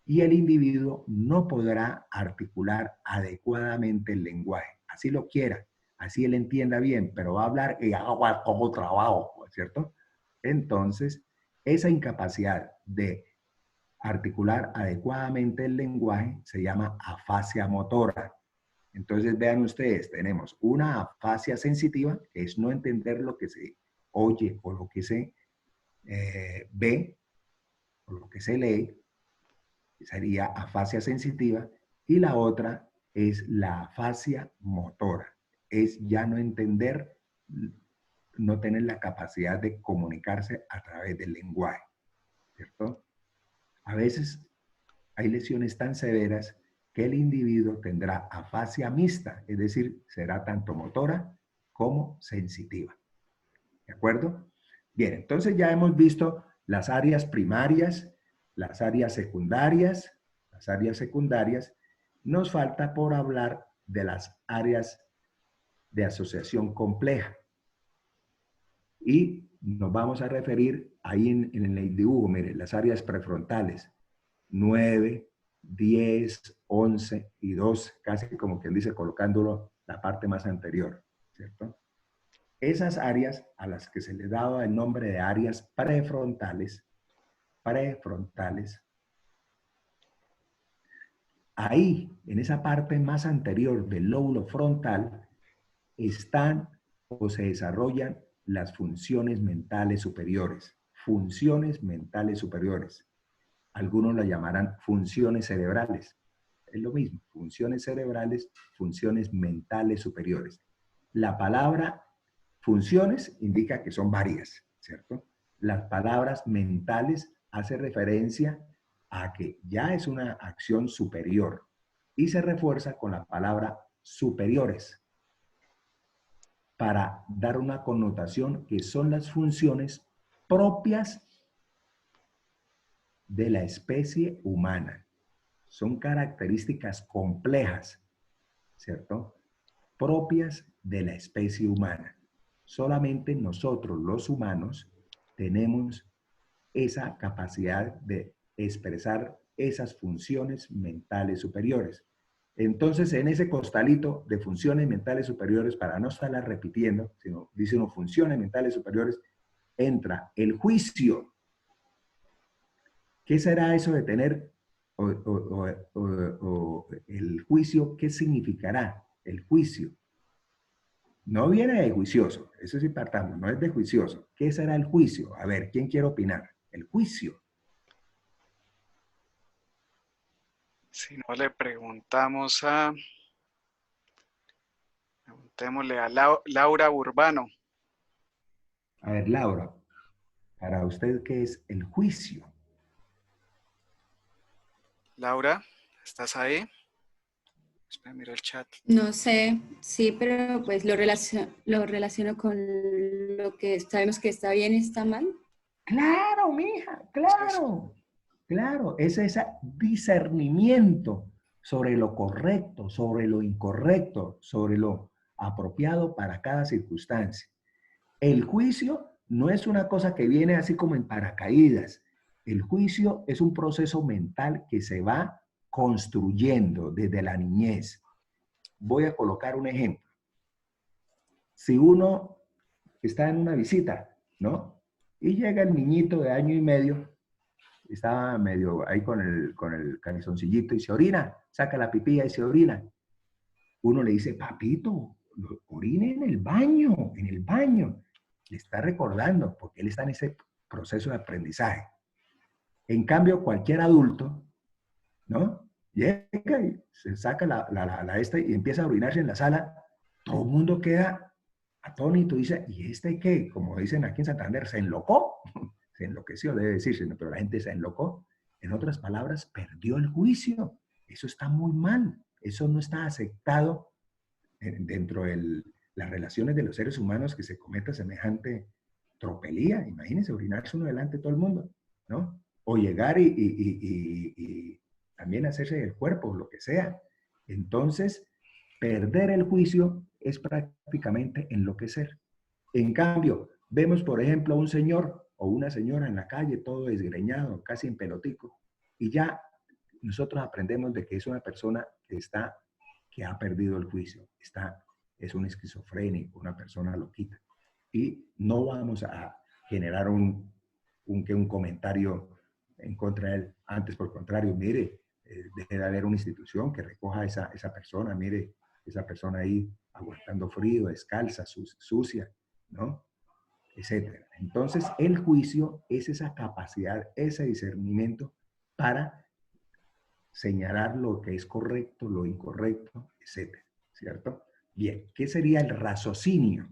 y el individuo no podrá articular adecuadamente el lenguaje, así lo quiera, así él entienda bien, pero va a hablar y haga como trabajo, ¿cierto? Entonces, esa incapacidad de articular adecuadamente el lenguaje se llama afasia motora. Entonces, vean ustedes, tenemos una afasia sensitiva, que es no entender lo que se oye o lo que se ve o lo que se lee, sería afasia sensitiva, y la otra es la afasia motora, es ya no entender, no tener la capacidad de comunicarse a través del lenguaje, ¿cierto? A veces hay lesiones tan severas que el individuo tendrá afasia mixta, es decir, será tanto motora como sensitiva. ¿De acuerdo? Bien, entonces ya hemos visto las áreas primarias, las áreas secundarias, Nos falta por hablar de las áreas de asociación compleja. Y nos vamos a referir ahí en el dibujo, miren, las áreas prefrontales, 9, 10, 11 y 12, casi como quien dice, colocándolo la parte más anterior, ¿cierto? Esas áreas a las que se le daba el nombre de áreas prefrontales, ahí, en esa parte más anterior del lóbulo frontal, están o se desarrollan las funciones mentales superiores. Funciones mentales superiores. Algunos la llamarán funciones cerebrales. Es lo mismo, funciones cerebrales, funciones mentales superiores. La palabra funciones indica que son varias, ¿cierto? Las palabras mentales hacen referencia a que ya es una acción superior y se refuerza con la palabra superiores para dar una connotación que son las funciones propias de la especie humana. Son características complejas, ¿cierto? Propias de la especie humana. Solamente nosotros, los humanos, tenemos esa capacidad de expresar esas funciones mentales superiores. Entonces, en ese costalito de funciones mentales superiores, para no estarlas repitiendo, sino dice uno funciones mentales superiores, entra el juicio. ¿Qué será eso de tener el juicio? ¿Qué significará el juicio? No viene de juicioso, eso es importante, no es de juicioso. ¿Qué será el juicio? A ver, ¿quién quiere opinar? El juicio. Si no le preguntémosle a Laura Urbano. A ver, Laura, para usted, ¿qué es el juicio? Laura, ¿estás ahí? Espera, miro el chat. No sé, sí, pero pues lo relaciono con lo que sabemos que está bien y está mal. Claro, mija, claro. Claro, es ese discernimiento sobre lo correcto, sobre lo incorrecto, sobre lo apropiado para cada circunstancia. El juicio no es una cosa que viene así como en paracaídas. El juicio es un proceso mental que se va construyendo desde la niñez. Voy a colocar un ejemplo. Si uno está en una visita, ¿no? Y llega el niñito de año y medio, estaba medio ahí con el calzoncillito y se orina, saca la pipilla y se orina. Uno le dice, papito, orine en el baño, en el baño. Le está recordando, porque él está en ese proceso de aprendizaje. En cambio, cualquier adulto, ¿no? Llega y se saca la esta y empieza a orinarse en la sala, todo el mundo queda atónito, dice, ¿y este qué? Como dicen aquí en Santander, ¿se enlocó? Se enloqueció, debe decirse, pero la gente se enlocó. En otras palabras, perdió el juicio. Eso está muy mal. Eso no está aceptado dentro de las relaciones de los seres humanos, que se cometa semejante tropelía. Imagínense orinarse uno delante de todo el mundo, ¿no? O llegar y también hacerse el cuerpo, lo que sea. Entonces, perder el juicio es prácticamente enloquecer. En cambio, vemos, por ejemplo, a un señor o una señora en la calle, todo desgreñado, casi en pelotico, y ya nosotros aprendemos de que es una persona que ha perdido el juicio, es un esquizofrénico, una persona loquita. Y no vamos a generar un comentario en contra de él. Antes, por el contrario, mire, deje de haber una institución que recoja a esa persona, mire, esa persona ahí aguantando frío, descalza, sucia, ¿no? Etcétera. Entonces, el juicio es esa capacidad, ese discernimiento para señalar lo que es correcto, lo incorrecto, etcétera, ¿cierto? Bien, ¿qué sería el raciocinio?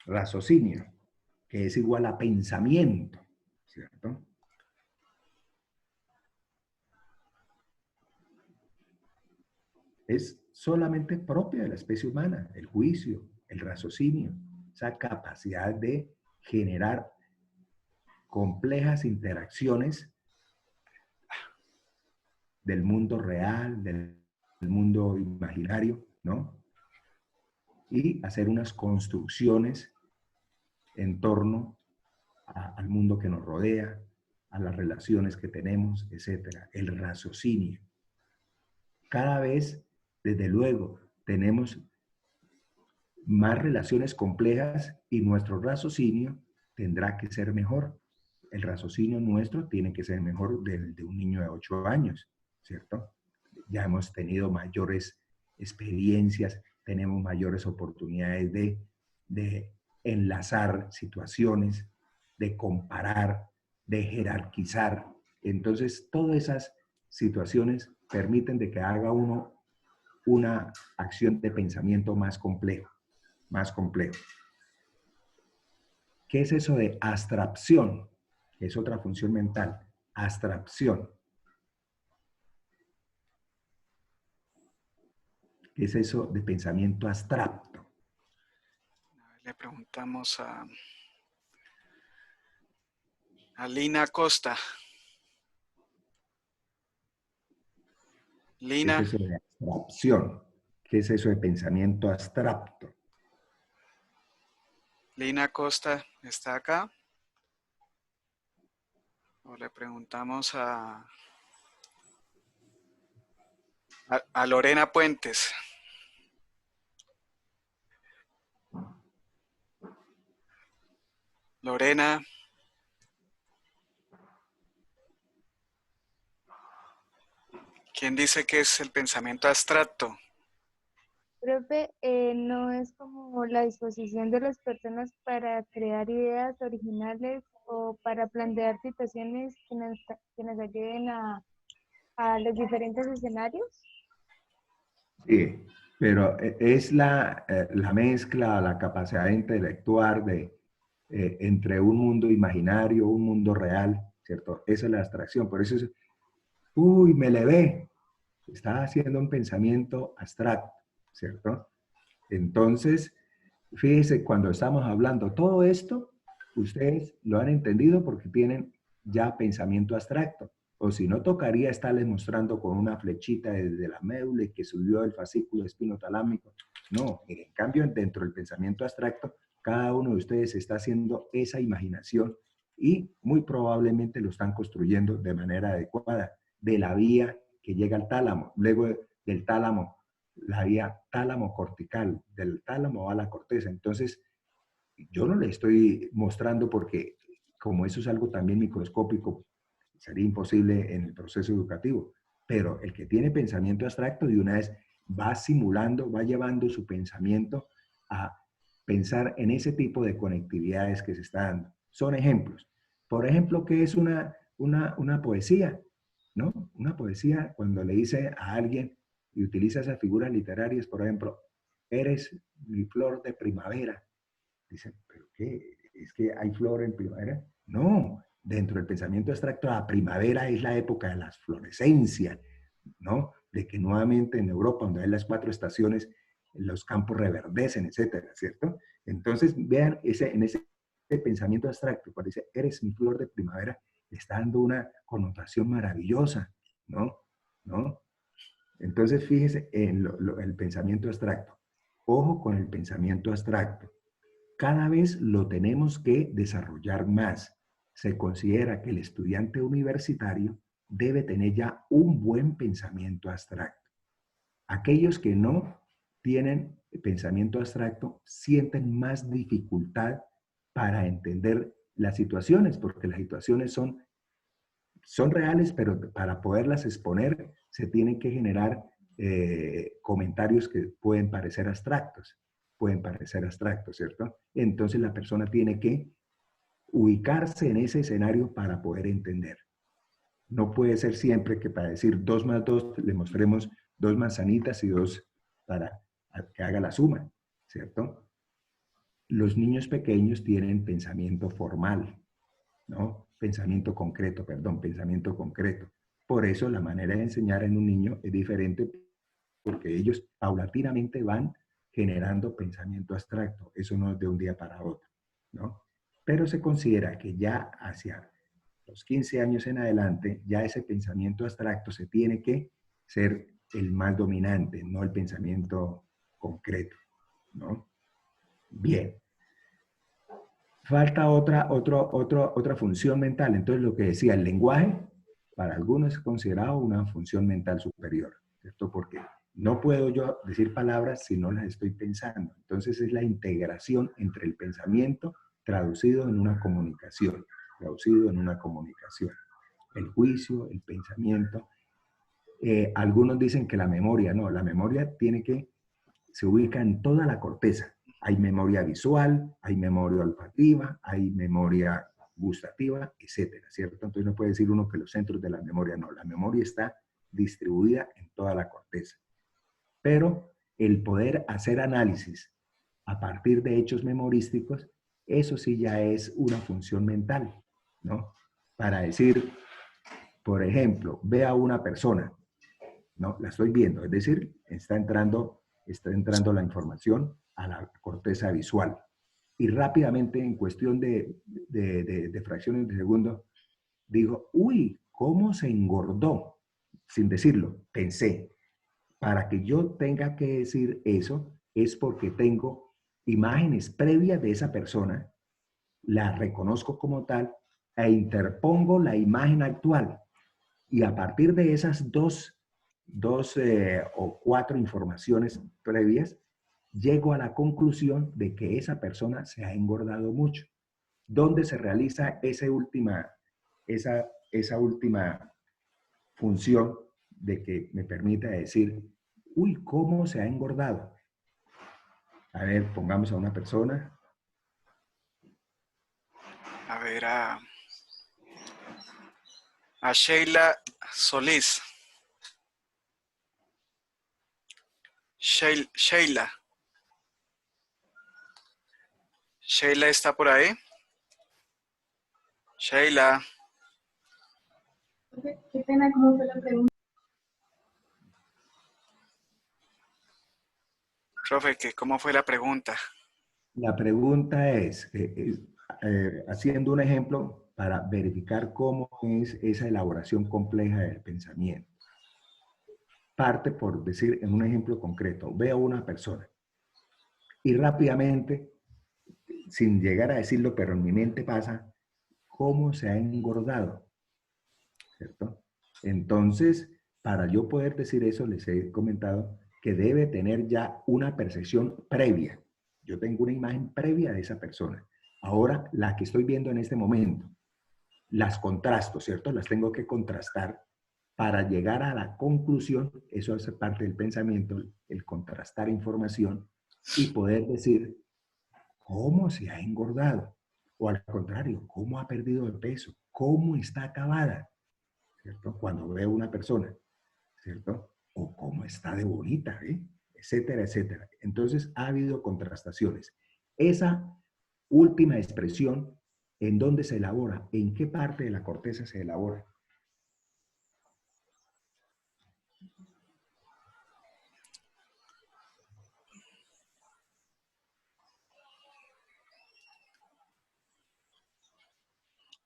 Raciocinio, que es igual a pensamiento, ¿cierto? Es solamente propio de la especie humana, el juicio, el raciocinio, esa capacidad de generar complejas interacciones del mundo real, del mundo imaginario, ¿no? Y hacer unas construcciones en torno al mundo que nos rodea, a las relaciones que tenemos, etcétera. El raciocinio. Cada vez, desde luego, tenemos más relaciones complejas y nuestro raciocinio tendrá que ser mejor. El raciocinio nuestro tiene que ser mejor del de un niño de 8 años, ¿cierto? Ya hemos tenido mayores experiencias, tenemos mayores oportunidades de enlazar situaciones, de comparar, de jerarquizar. Entonces, todas esas situaciones permiten de que haga uno una acción de pensamiento más complejo, más complejo. ¿Qué es eso de abstracción? Es otra función mental. Abstracción. ¿Qué es eso de pensamiento abstracto? Le preguntamos a Lina Costa. Lina. ¿Qué es eso de abstracción? ¿Qué es eso de pensamiento abstracto? Lina Costa está acá. O le preguntamos a Lorena Puentes. Lorena. ¿Quién dice que es el pensamiento abstracto? Profe, no es como la disposición de las personas para crear ideas originales o para plantear situaciones que nos ayuden a los diferentes escenarios. Sí, pero es la mezcla, la capacidad de intelectuar entre un mundo imaginario, un mundo real, ¿cierto? Esa es la abstracción. Por eso es, uy, me elevé. Está haciendo un pensamiento abstracto, ¿cierto? Entonces, fíjese, cuando estamos hablando todo esto, ustedes lo han entendido porque tienen ya pensamiento abstracto. O si no, tocaría estarles mostrando con una flechita desde la médula y que subió el fascículo espinotalámico. No, en cambio, dentro del pensamiento abstracto, cada uno de ustedes está haciendo esa imaginación y muy probablemente lo están construyendo de manera adecuada, de la vía que llega al tálamo. Luego del tálamo, la vía tálamo cortical, del tálamo a la corteza. Entonces, yo no le estoy mostrando porque como eso es algo también microscópico, sería imposible en el proceso educativo. Pero el que tiene pensamiento abstracto de una vez va simulando, va llevando su pensamiento a pensar en ese tipo de conectividades que se están dando. Son ejemplos. Por ejemplo, ¿qué es una poesía? ¿No? Una poesía cuando le dice a alguien y utiliza esas figuras literarias, por ejemplo, eres mi flor de primavera. Dicen, ¿pero qué? ¿Es que hay flor en primavera? No, dentro del pensamiento abstracto, la primavera es la época de las florescencias, ¿no? De que nuevamente en Europa, donde hay las 4 estaciones, los campos reverdecen, etcétera, ¿cierto? Entonces, vean, en ese pensamiento abstracto, cuando dice, eres mi flor de primavera, está dando una connotación maravillosa, ¿no? ¿No? Entonces, fíjese en el pensamiento abstracto. Ojo con el pensamiento abstracto. Cada vez lo tenemos que desarrollar más. Se considera que el estudiante universitario debe tener ya un buen pensamiento abstracto. Aquellos que no tienen pensamiento abstracto sienten más dificultad para entender las situaciones, porque las situaciones son reales, pero para poderlas exponer se tienen que generar comentarios que pueden parecer abstractos, ¿cierto? Entonces la persona tiene que ubicarse en ese escenario para poder entender. No puede ser siempre que para decir 2 más 2 le mostremos 2 manzanitas y 2 para que haga la suma, ¿cierto? Los niños pequeños tienen pensamiento formal, ¿no? Pensamiento concreto. Por eso la manera de enseñar en un niño es diferente porque ellos paulatinamente van generando pensamiento abstracto. Eso no es de un día para otro, ¿no? Pero se considera que ya hacia los 15 años en adelante, ya ese pensamiento abstracto se tiene que ser el más dominante, no el pensamiento concreto, ¿no? Bien. falta otra función mental. Entonces, lo que decía, el lenguaje, para algunos es considerado una función mental superior, ¿cierto? Porque no puedo yo decir palabras si no las estoy pensando. Entonces, es la integración entre el pensamiento traducido en una comunicación, El juicio, el pensamiento. Algunos dicen que la memoria, no, la memoria se ubica en toda la corteza. Hay memoria visual, hay memoria olfativa, hay memoria gustativa, etcétera, ¿cierto? Entonces no puede decir uno que los centros de la memoria no. La memoria está distribuida en toda la corteza. Pero el poder hacer análisis a partir de hechos memorísticos, eso sí ya es una función mental, ¿no? Para decir, por ejemplo, ve a una persona, ¿no? La estoy viendo, es decir, está entrando la información a la corteza visual. Y rápidamente, en cuestión de fracciones de segundo, digo, uy, ¿cómo se engordó? Sin decirlo, pensé. Para que yo tenga que decir eso, es porque tengo imágenes previas de esa persona, la reconozco como tal, e interpongo la imagen actual. Y a partir de esas dos o cuatro informaciones previas, llego a la conclusión de que esa persona se ha engordado mucho. ¿Dónde se realiza esa última función de que me permita decir, uy, ¿cómo se ha engordado? A ver, pongamos a una persona. A ver, a Sheila Solís. Sheila. Sheila está por ahí. Sheila. Qué pena, ¿cómo fue la pregunta? Profe, ¿cómo fue la pregunta? La pregunta es, haciendo un ejemplo para verificar cómo es esa elaboración compleja del pensamiento. Parte por decir, en un ejemplo concreto, veo a una persona y rápidamente, sin llegar a decirlo, pero en mi mente pasa, ¿cómo se ha engordado? ¿Cierto? Entonces, para yo poder decir eso, les he comentado que debe tener ya una percepción previa. Yo tengo una imagen previa de esa persona. Ahora, la que estoy viendo en este momento, las contrasto, ¿cierto? Las tengo que contrastar para llegar a la conclusión. Eso hace parte del pensamiento, el contrastar información y poder decir cómo se ha engordado. O al contrario, cómo ha perdido de peso, cómo está acabada, ¿cierto? Cuando veo una persona, ¿cierto? O cómo está de bonita, ¿eh? Etcétera, etcétera. Entonces, ha habido contrastaciones. Esa última expresión, ¿en dónde se elabora? ¿En qué parte de la corteza se elabora?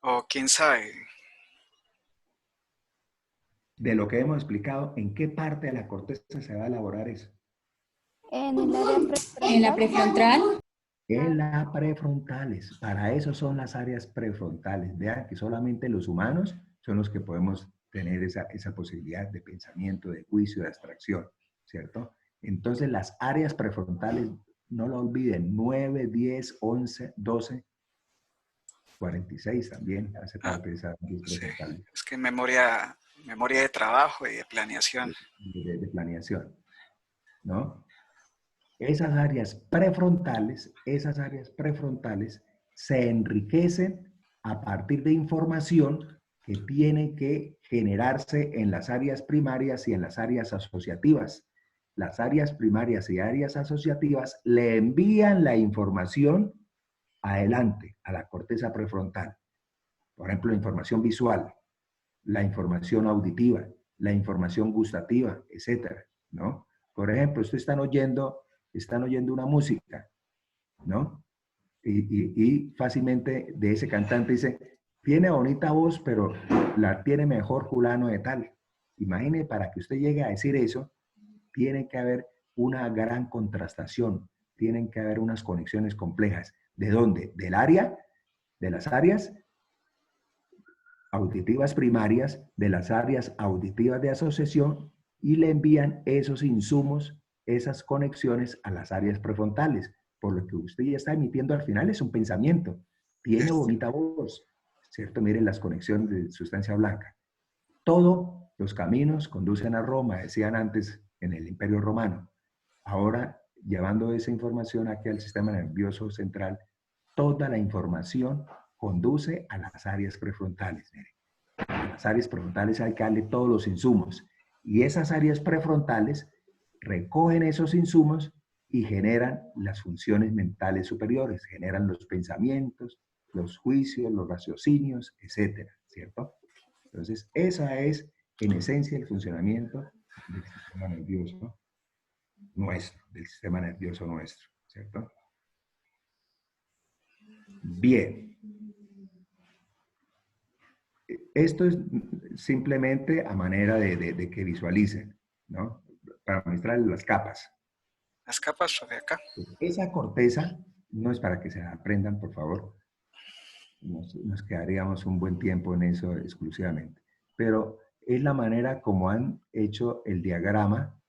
O quién sabe. De lo que hemos explicado, ¿en qué parte de la corteza se va a elaborar eso? En el área prefrontal. En la prefrontal. En las prefrontales. Para eso son las áreas prefrontales. Vean que solamente los humanos son los que podemos tener esa posibilidad de pensamiento, de juicio, de abstracción, ¿cierto? Entonces las áreas prefrontales, no lo olviden, 9, 10, 11, 12, 46 también hace parte de esa áreas prefrontales. Sí, es que memoria de trabajo y de planeación. De planeación, ¿no? Esas áreas prefrontales se enriquecen a partir de información que tiene que generarse en las áreas primarias y en las áreas asociativas. Las áreas primarias y áreas asociativas le envían la información adelante a la corteza prefrontal. Por ejemplo, la información visual, la información auditiva, la información gustativa, etcétera, ¿no? Por ejemplo, ustedes están oyendo una música, ¿no? Y fácilmente de ese cantante dice, tiene bonita voz, pero la tiene mejor fulano de tal. Imagine, para que usted llegue a decir eso, tiene que haber una gran contrastación, tienen que haber unas conexiones complejas. ¿De dónde? Del área de las áreas auditivas primarias, de las áreas auditivas de asociación, y le envían esos insumos, esas conexiones a las áreas prefrontales. Por lo que usted ya está emitiendo al final es un pensamiento. Tiene bonita voz, ¿cierto? Miren las conexiones de sustancia blanca. Todos los caminos conducen a Roma, decían antes en el Imperio Romano. Ahora, llevando esa información aquí al sistema nervioso central, toda la información conduce a las áreas prefrontales. Miren. A las áreas prefrontales hay que darle todos los insumos. Y esas áreas prefrontales recogen esos insumos y generan las funciones mentales superiores, generan los pensamientos, los juicios, los raciocinios, etcétera, ¿cierto? Entonces, esa es, en esencia, el funcionamiento del sistema nervioso nuestro, del sistema nervioso nuestro, ¿cierto? Bien. Esto es simplemente a manera de que visualicen, ¿no? Para mostrarles las capas. Las capas sobre acá. Esa corteza no es para que se la aprendan, por favor. Nos quedaríamos un buen tiempo en eso exclusivamente. Pero es la manera como han hecho el diagrama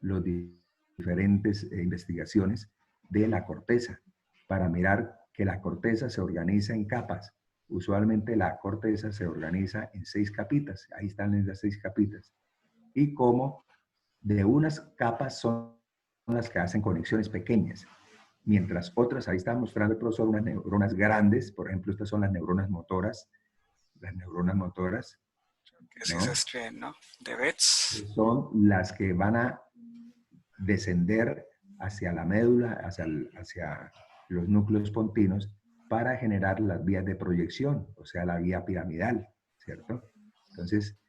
los diferentes investigaciones de la corteza, para mirar que la corteza se organiza en capas. Usualmente la corteza se organiza en 6 capitas. Ahí están las 6 capitas. Y cómo de unas capas son las que hacen conexiones pequeñas, mientras otras, ahí está mostrando el profesor unas neuronas grandes, por ejemplo, estas son las neuronas motoras, Que sí se escriben, ¿no? De Betz. Son las que van a descender hacia la médula, hacia los núcleos pontinos, para generar las vías de proyección, o sea, la vía piramidal, ¿cierto? Entonces,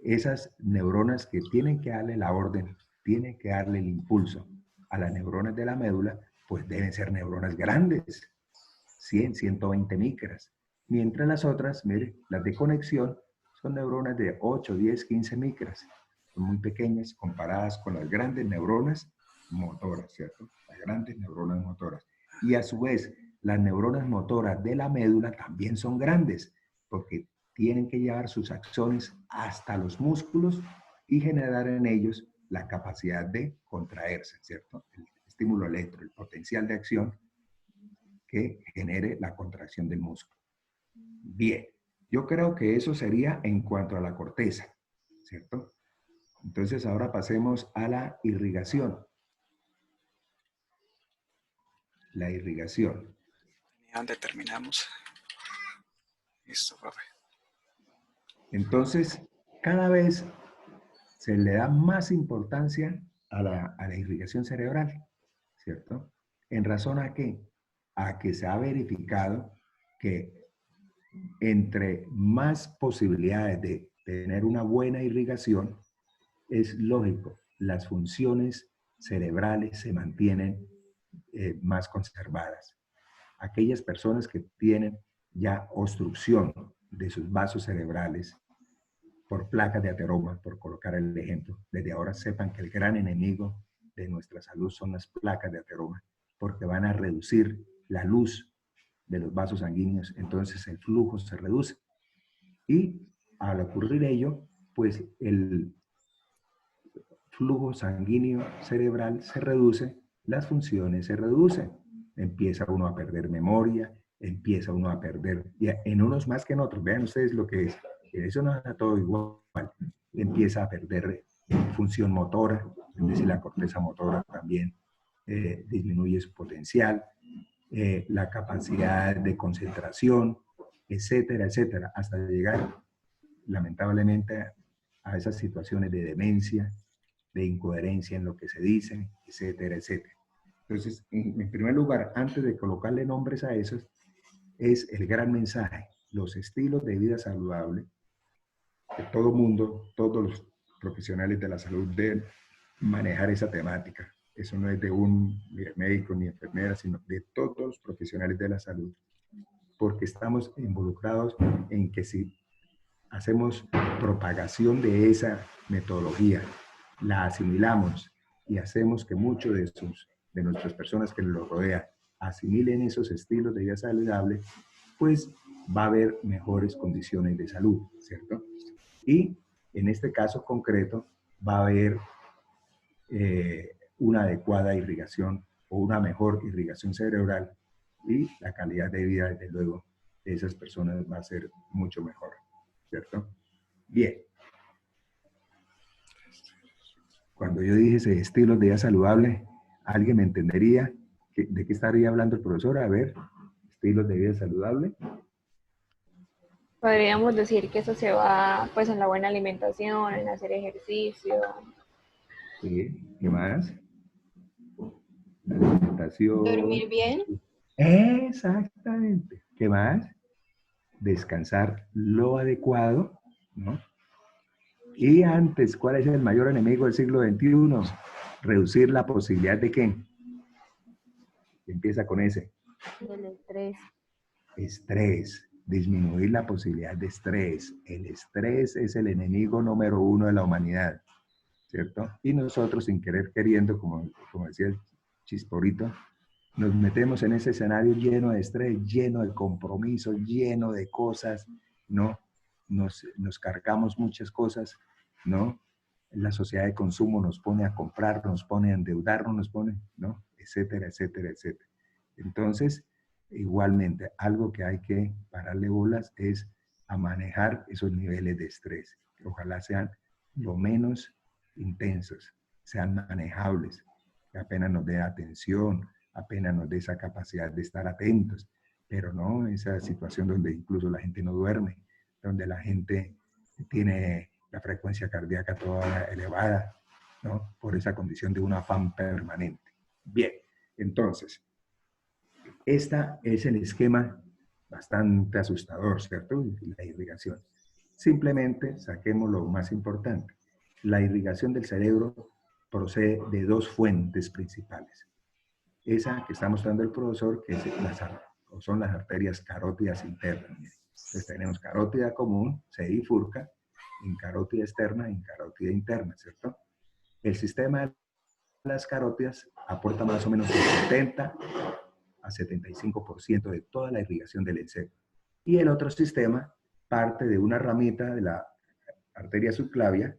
esas neuronas que tienen que darle la orden, tienen que darle el impulso a las neuronas de la médula, pues deben ser neuronas grandes, 100, 120 micras. Mientras las otras, mire, las de conexión, son neuronas de 8, 10, 15 micras. Son muy pequeñas comparadas con las grandes neuronas motoras, ¿cierto? Las grandes neuronas motoras. Y a su vez, las neuronas motoras de la médula también son grandes, porque tienen que llevar sus axones hasta los músculos y generar en ellos la capacidad de contraerse, ¿cierto? El estímulo electro, el potencial de acción que genere la contracción del músculo. Bien, yo creo que eso sería en cuanto a la corteza, ¿cierto? Entonces ahora pasemos a la irrigación. La irrigación. ¿Dónde terminamos? Listo, profe. Entonces, cada vez se le da más importancia a la irrigación cerebral, ¿cierto? ¿En razón a qué? A que se ha verificado que entre más posibilidades de tener una buena irrigación, es lógico, las funciones cerebrales se mantienen más conservadas. Aquellas personas que tienen ya obstrucción de sus vasos cerebrales por placas de ateroma, por colocar el ejemplo, desde ahora sepan que el gran enemigo de nuestra salud son las placas de ateroma, porque van a reducir la luz de los vasos sanguíneos, entonces el flujo se reduce. Y al ocurrir ello, pues el flujo sanguíneo cerebral se reduce, las funciones se reducen. Empieza uno a perder memoria, empieza uno a perder, y en unos más que en otros, vean ustedes lo que es, eso no es todo igual, empieza a perder función motora, es decir, la corteza motora también disminuye su potencial, la capacidad de concentración, etcétera, etcétera, hasta llegar lamentablemente a esas situaciones de demencia, de incoherencia en lo que se dice, etcétera, etcétera. Entonces, en primer lugar, antes de colocarle nombres a esos, es el gran mensaje, los estilos de vida saludable, que todo mundo, todos los profesionales de la salud deben manejar esa temática. Eso no es de un médico ni enfermera, sino de todos los profesionales de la salud, porque estamos involucrados en que si hacemos propagación de esa metodología, la asimilamos y hacemos que muchos de nuestras personas que nos rodean asimilen esos estilos de vida saludable, pues va a haber mejores condiciones de salud, ¿cierto? Y en este caso concreto va a haber una adecuada irrigación o una mejor irrigación cerebral y la calidad de vida, desde luego, de esas personas va a ser mucho mejor, ¿cierto? Bien. Cuando yo dije ese estilos de vida saludable, ¿alguien me entendería de qué estaría hablando el profesor? A ver, estilos de vida saludable. Podríamos decir que eso se va pues en la buena alimentación, en hacer ejercicio. Sí, ¿qué más? La alimentación. Dormir bien. Exactamente. ¿Qué más? Descansar lo adecuado, ¿no? Y antes, ¿cuál es el mayor enemigo del siglo XXI? Reducir la posibilidad de ¿qué? Empieza con ese. Del estrés. Estrés. Disminuir la posibilidad de estrés. El estrés es el enemigo número 1 de la humanidad, ¿cierto? Y nosotros, sin querer queriendo, como decía el Chisporito, nos metemos en ese escenario lleno de estrés, lleno de compromisos, lleno de cosas, ¿no? Nos cargamos muchas cosas, ¿no? La sociedad de consumo nos pone a comprar, nos pone a endeudarnos, nos pone, ¿no? Etcétera, etcétera, etcétera. Entonces, igualmente, algo que hay que pararle bolas es a manejar esos niveles de estrés. Ojalá sean lo menos intensos, sean manejables, que apenas nos dé atención, apenas nos dé esa capacidad de estar atentos, pero no esa situación donde incluso la gente no duerme, donde la gente tiene la frecuencia cardíaca toda elevada, ¿no? Por esa condición de un afán permanente. Bien, entonces, este es el esquema bastante asustador, ¿cierto? La irrigación. Simplemente saquemos lo más importante. La irrigación del cerebro procede de dos fuentes principales. Esa que está mostrando el profesor, que son las arterias carótidas internas. Entonces tenemos carótida común, se bifurca en carótida externa y en carótida interna, ¿cierto? El sistema de las carótidas aporta más o menos el 70 a 75% de toda la irrigación del encéfalo. Y el otro sistema parte de una ramita de la arteria subclavia,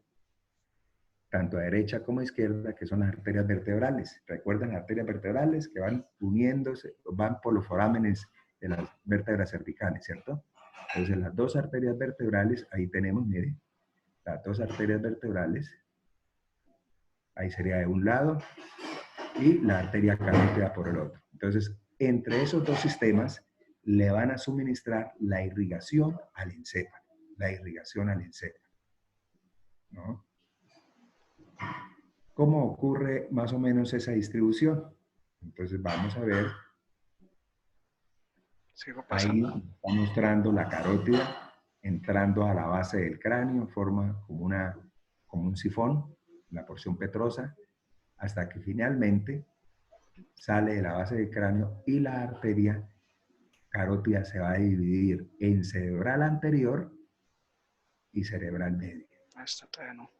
tanto a derecha como a izquierda, que son las arterias vertebrales. ¿Recuerdan las arterias vertebrales que van uniéndose, van por los forámenes de las vértebras cervicales, ¿cierto? Entonces, las dos arterias vertebrales, ahí tenemos, miren, las dos arterias vertebrales, ahí sería de un lado, y la arteria carótida por el otro. Entonces, entre esos dos sistemas, le van a suministrar la irrigación al encéfalo, ¿no? ¿Cómo ocurre más o menos esa distribución? Entonces vamos a ver. Ahí está mostrando la carótida entrando a la base del cráneo, forma como un sifón, la porción petrosa, hasta que finalmente sale de la base del cráneo y la arteria carótida se va a dividir en cerebral anterior y cerebral media. Esta todavía no.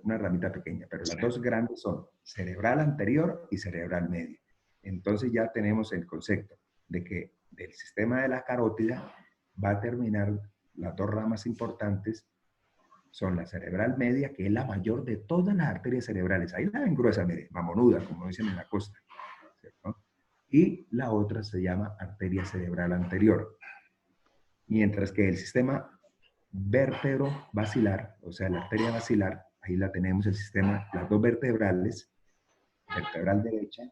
Una ramita pequeña, pero las dos grandes son cerebral anterior y cerebral media. Entonces ya tenemos el concepto de que del sistema de la carótida va a terminar las dos ramas importantes, son la cerebral media, que es la mayor de todas las arterias cerebrales. Ahí la ven gruesa, mire, mamonuda, como dicen en la costa, ¿cierto? Y la otra se llama arteria cerebral anterior. Mientras que el sistema vértebro-basilar, o sea, la arteria basilar, ahí la tenemos el sistema, las dos vertebrales, vertebral derecha,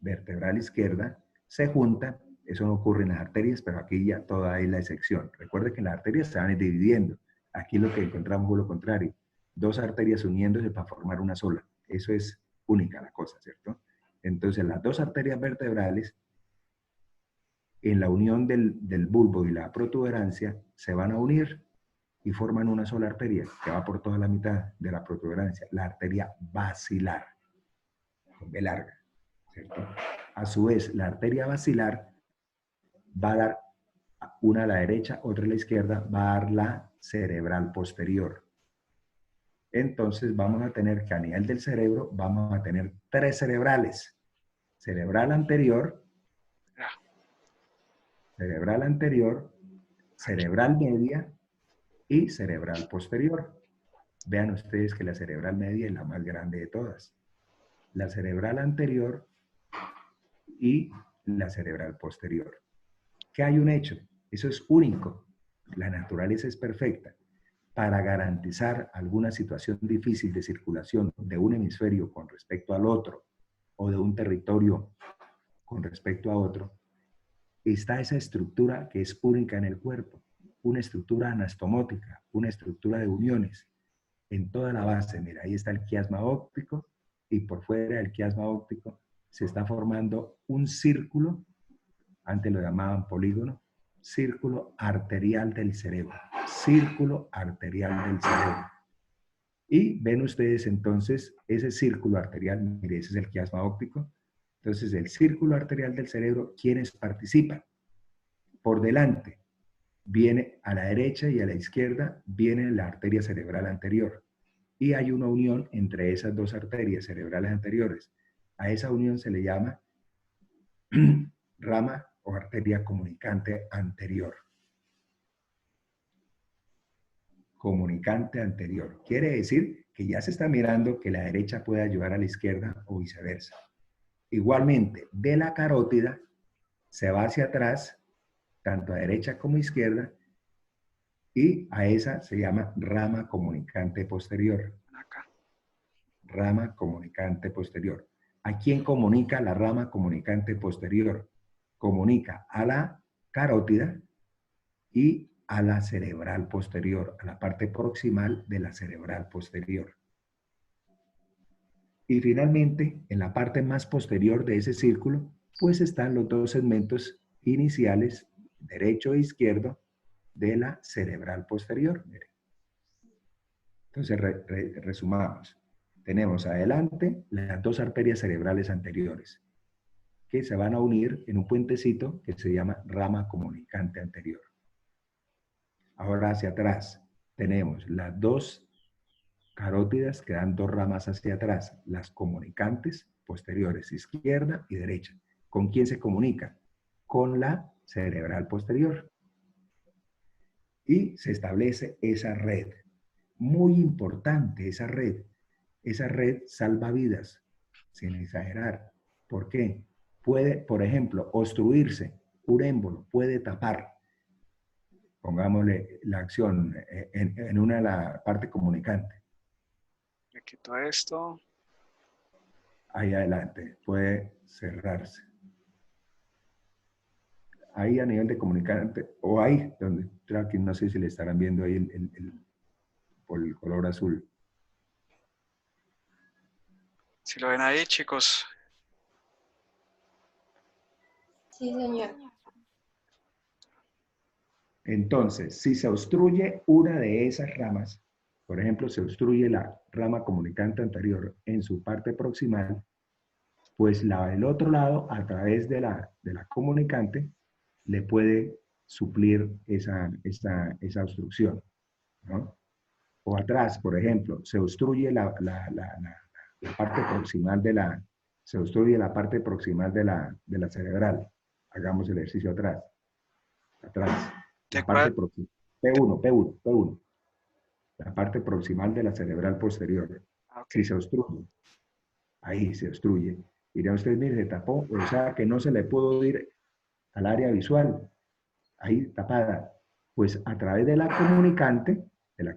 vertebral izquierda, se juntan. Eso no ocurre en las arterias, pero aquí ya toda es la excepción. Recuerde que las arterias se van dividiendo. Aquí lo que encontramos es lo contrario. Dos arterias uniéndose para formar una sola. Eso es única la cosa, ¿cierto? Entonces, las dos arterias vertebrales, en la unión del bulbo y la protuberancia, se van a unir y forman una sola arteria que va por toda la mitad de la protuberancia, la arteria basilar, con B larga, ¿cierto? A su vez, la arteria basilar va a dar una a la derecha, otra a la izquierda, va a dar la cerebral posterior. Entonces vamos a tener que a nivel del cerebro vamos a tener tres cerebrales. Cerebral anterior, cerebral anterior, cerebral media y cerebral posterior. Vean ustedes que la cerebral media es la más grande de todas. La cerebral anterior y la cerebral posterior. ¿Qué hay un hecho? Eso es único. La naturaleza es perfecta. Para garantizar alguna situación difícil de circulación de un hemisferio con respecto al otro o de un territorio con respecto a otro, está esa estructura que es única en el cuerpo, una estructura anastomótica, una estructura de uniones. En toda la base, mira, ahí está el quiasma óptico y por fuera del quiasma óptico se está formando un círculo, antes lo llamaban polígono, círculo arterial del cerebro, círculo arterial del cerebro. Y ven ustedes entonces ese círculo arterial, mire, ese es el quiasma óptico. Entonces el círculo arterial del cerebro, ¿quiénes participan? Por delante, viene a la derecha y a la izquierda, viene la arteria cerebral anterior. Y hay una unión entre esas dos arterias cerebrales anteriores. A esa unión se le llama rama o arteria comunicante anterior. Comunicante anterior. Quiere decir que ya se está mirando que la derecha puede ayudar a la izquierda o viceversa. Igualmente, de la carótida se va hacia atrás, tanto a derecha como a izquierda, y a esa se llama rama comunicante posterior. Acá. Rama comunicante posterior. ¿A quién comunica la rama comunicante posterior? Comunica a la carótida y a la cerebral posterior, a la parte proximal de la cerebral posterior. Y finalmente, en la parte más posterior de ese círculo, pues están los dos segmentos iniciales, derecho e izquierdo, de la cerebral posterior. Miren. Entonces, resumamos. Tenemos adelante las dos arterias cerebrales anteriores, que se van a unir en un puentecito que se llama rama comunicante anterior. Ahora hacia atrás tenemos las dos carótidas que dan dos ramas hacia atrás, las comunicantes posteriores, izquierda y derecha. ¿Con quién se comunica? Con la cerebral posterior. Y se establece esa red. Muy importante esa red. Esa red salva vidas, sin exagerar. ¿Por qué? Puede, por ejemplo, obstruirse, un émbolo, puede tapar. Pongámosle la acción en una de la parte comunicante. Le quito esto. Ahí adelante, puede cerrarse. Ahí a nivel de comunicante, o ahí, donde tracking, no sé si le estarán viendo ahí por el color azul. Si lo ven ahí, chicos. Sí, señor. Entonces, si se obstruye una de esas ramas, por ejemplo, se obstruye la rama comunicante anterior en su parte proximal, pues la del otro lado, a través de la comunicante, le puede suplir esa obstrucción, ¿no? O atrás, por ejemplo, se obstruye la parte proximal se obstruye la parte proximal de la cerebral. Hagamos el ejercicio atrás. Atrás. La parte proximal. P1. La parte proximal de la cerebral posterior. Okay. Si se obstruye, ahí se obstruye. Dirán ustedes, mire, se tapó, o sea que no se le pudo ir al área visual, ahí tapada. Pues a través de la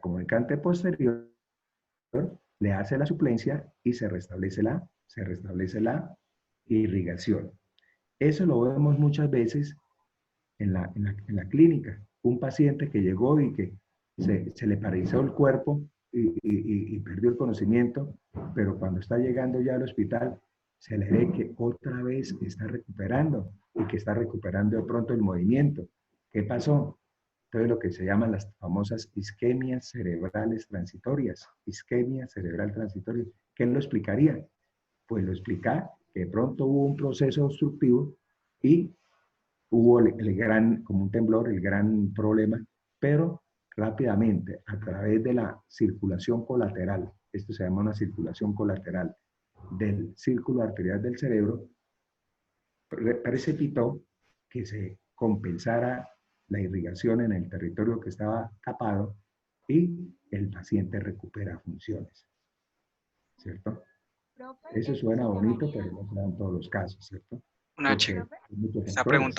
comunicante posterior, le hace la suplencia y se restablece la irrigación. Eso lo vemos muchas veces en la clínica. Un paciente que llegó y que se le paralizó el cuerpo y perdió el conocimiento, pero cuando está llegando ya al hospital, se le ve que otra vez está recuperando y que está recuperando de pronto el movimiento. ¿Qué pasó? Entonces lo que se llaman las famosas isquemias cerebrales transitorias. Isquemia cerebral transitoria. ¿Qué lo explicaría? Pues lo explica que de pronto hubo un proceso obstructivo y hubo como un temblor, el gran problema, pero rápidamente, a través de la circulación colateral, esto se llama una circulación colateral del círculo arterial del cerebro, precipitó que se compensara la irrigación en el territorio que estaba tapado y el paciente recupera funciones, ¿cierto? Profe, Eso ¿esto suena se bonito, llamaría? pero no se da en todos los casos, ¿cierto? Una chica Porque hay muchos está factores.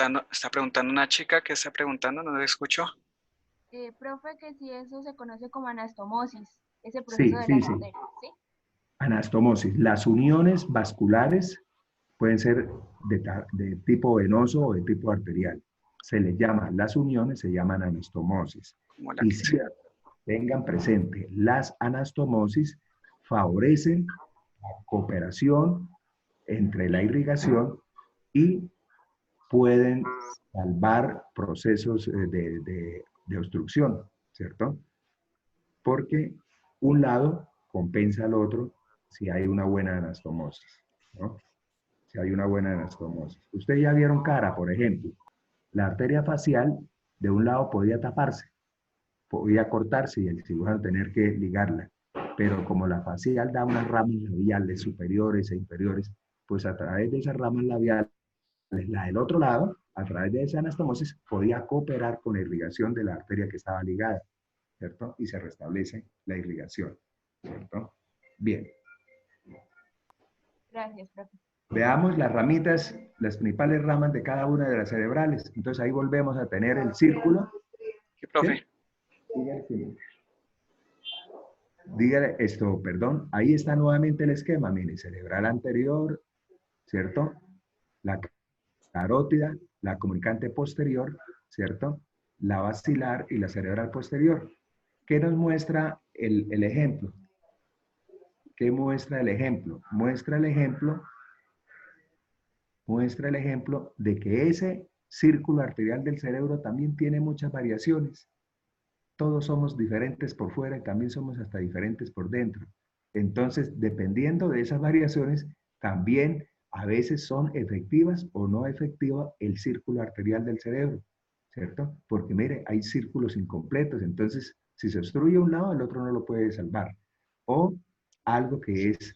preguntando una chica que está preguntando, no le escucho. Profe, que si eso se conoce como anastomosis, ese proceso Sí, de sí, las sí. arterias, ¿sí? Anastomosis. Las uniones vasculares pueden ser de tipo venoso o de tipo arterial. Se les llama, las uniones se llaman anastomosis. Como la Y que si tengan presente, las anastomosis favorecen la cooperación entre la irrigación y pueden salvar procesos de obstrucción, ¿cierto? Porque un lado compensa al otro si hay una buena anastomosis, ¿no? Si hay una buena anastomosis. Ustedes ya vieron cara, por ejemplo, la arteria facial de un lado podía taparse, podía cortarse y el cirujano tener que ligarla, pero como la facial da unas ramas labiales superiores e inferiores, pues a través de esas ramas labiales, la del otro lado, a través de esa anastomosis, podía cooperar con la irrigación de la arteria que estaba ligada, ¿cierto? Y se restablece la irrigación, ¿cierto? Bien. Gracias, profe. Veamos las ramitas, las principales ramas de cada una de las cerebrales. Entonces ahí volvemos a tener el círculo. ¿Qué, profe? ¿Sí? Dígale esto, perdón. Ahí está nuevamente el esquema. Mire, cerebral anterior, ¿cierto? La carótida, la comunicante posterior, ¿cierto? La basilar y la cerebral posterior. ¿Qué nos muestra el ejemplo? ¿Qué muestra el ejemplo? Muestra el ejemplo de que ese círculo arterial del cerebro también tiene muchas variaciones. Todos somos diferentes por fuera y también somos hasta diferentes por dentro. Entonces, dependiendo de esas variaciones, también a veces son efectivas o no efectivas el círculo arterial del cerebro, ¿cierto? Porque mire, hay círculos incompletos, entonces si se obstruye un lado, el otro no lo puede salvar. O algo que es,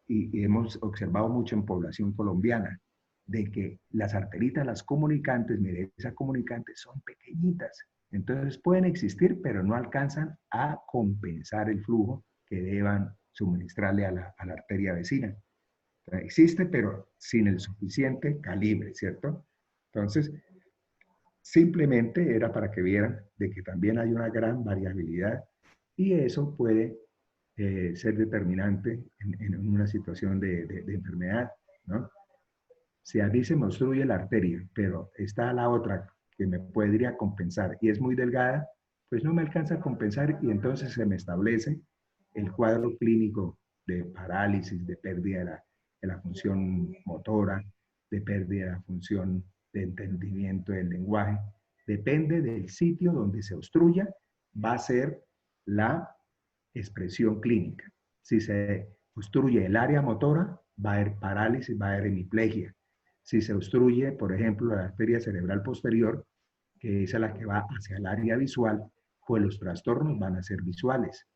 y hemos observado mucho en población colombiana, de que las arteritas, las comunicantes, mire, esas comunicantes son pequeñitas, entonces pueden existir, pero no alcanzan a compensar el flujo que deban suministrarle a la arteria vecina. Existe, pero sin el suficiente calibre, ¿cierto? Entonces, simplemente era para que vieran de que también hay una gran variabilidad y eso puede ser determinante en una situación de enfermedad, ¿no? Si a mí se me obstruye la arteria, pero está la otra que me podría compensar y es muy delgada, pues no me alcanza a compensar y entonces se me establece el cuadro clínico de parálisis, de pérdida de la función motora, de pérdida de la función de entendimiento del lenguaje. Depende del sitio donde se obstruya, va a ser la expresión clínica. Si se obstruye el área motora, va a haber parálisis, va a haber hemiplegia. Si se obstruye, por ejemplo, la arteria cerebral posterior, que es la que va hacia el área visual, pues los trastornos van a ser visuales,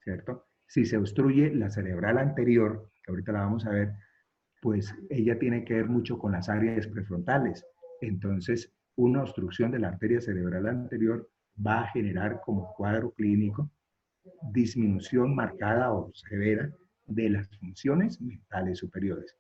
¿cierto? Si se obstruye la cerebral anterior, que ahorita la vamos a ver, pues ella tiene que ver mucho con las áreas prefrontales. Entonces, una obstrucción de la arteria cerebral anterior va a generar como cuadro clínico disminución marcada o severa de las funciones mentales superiores.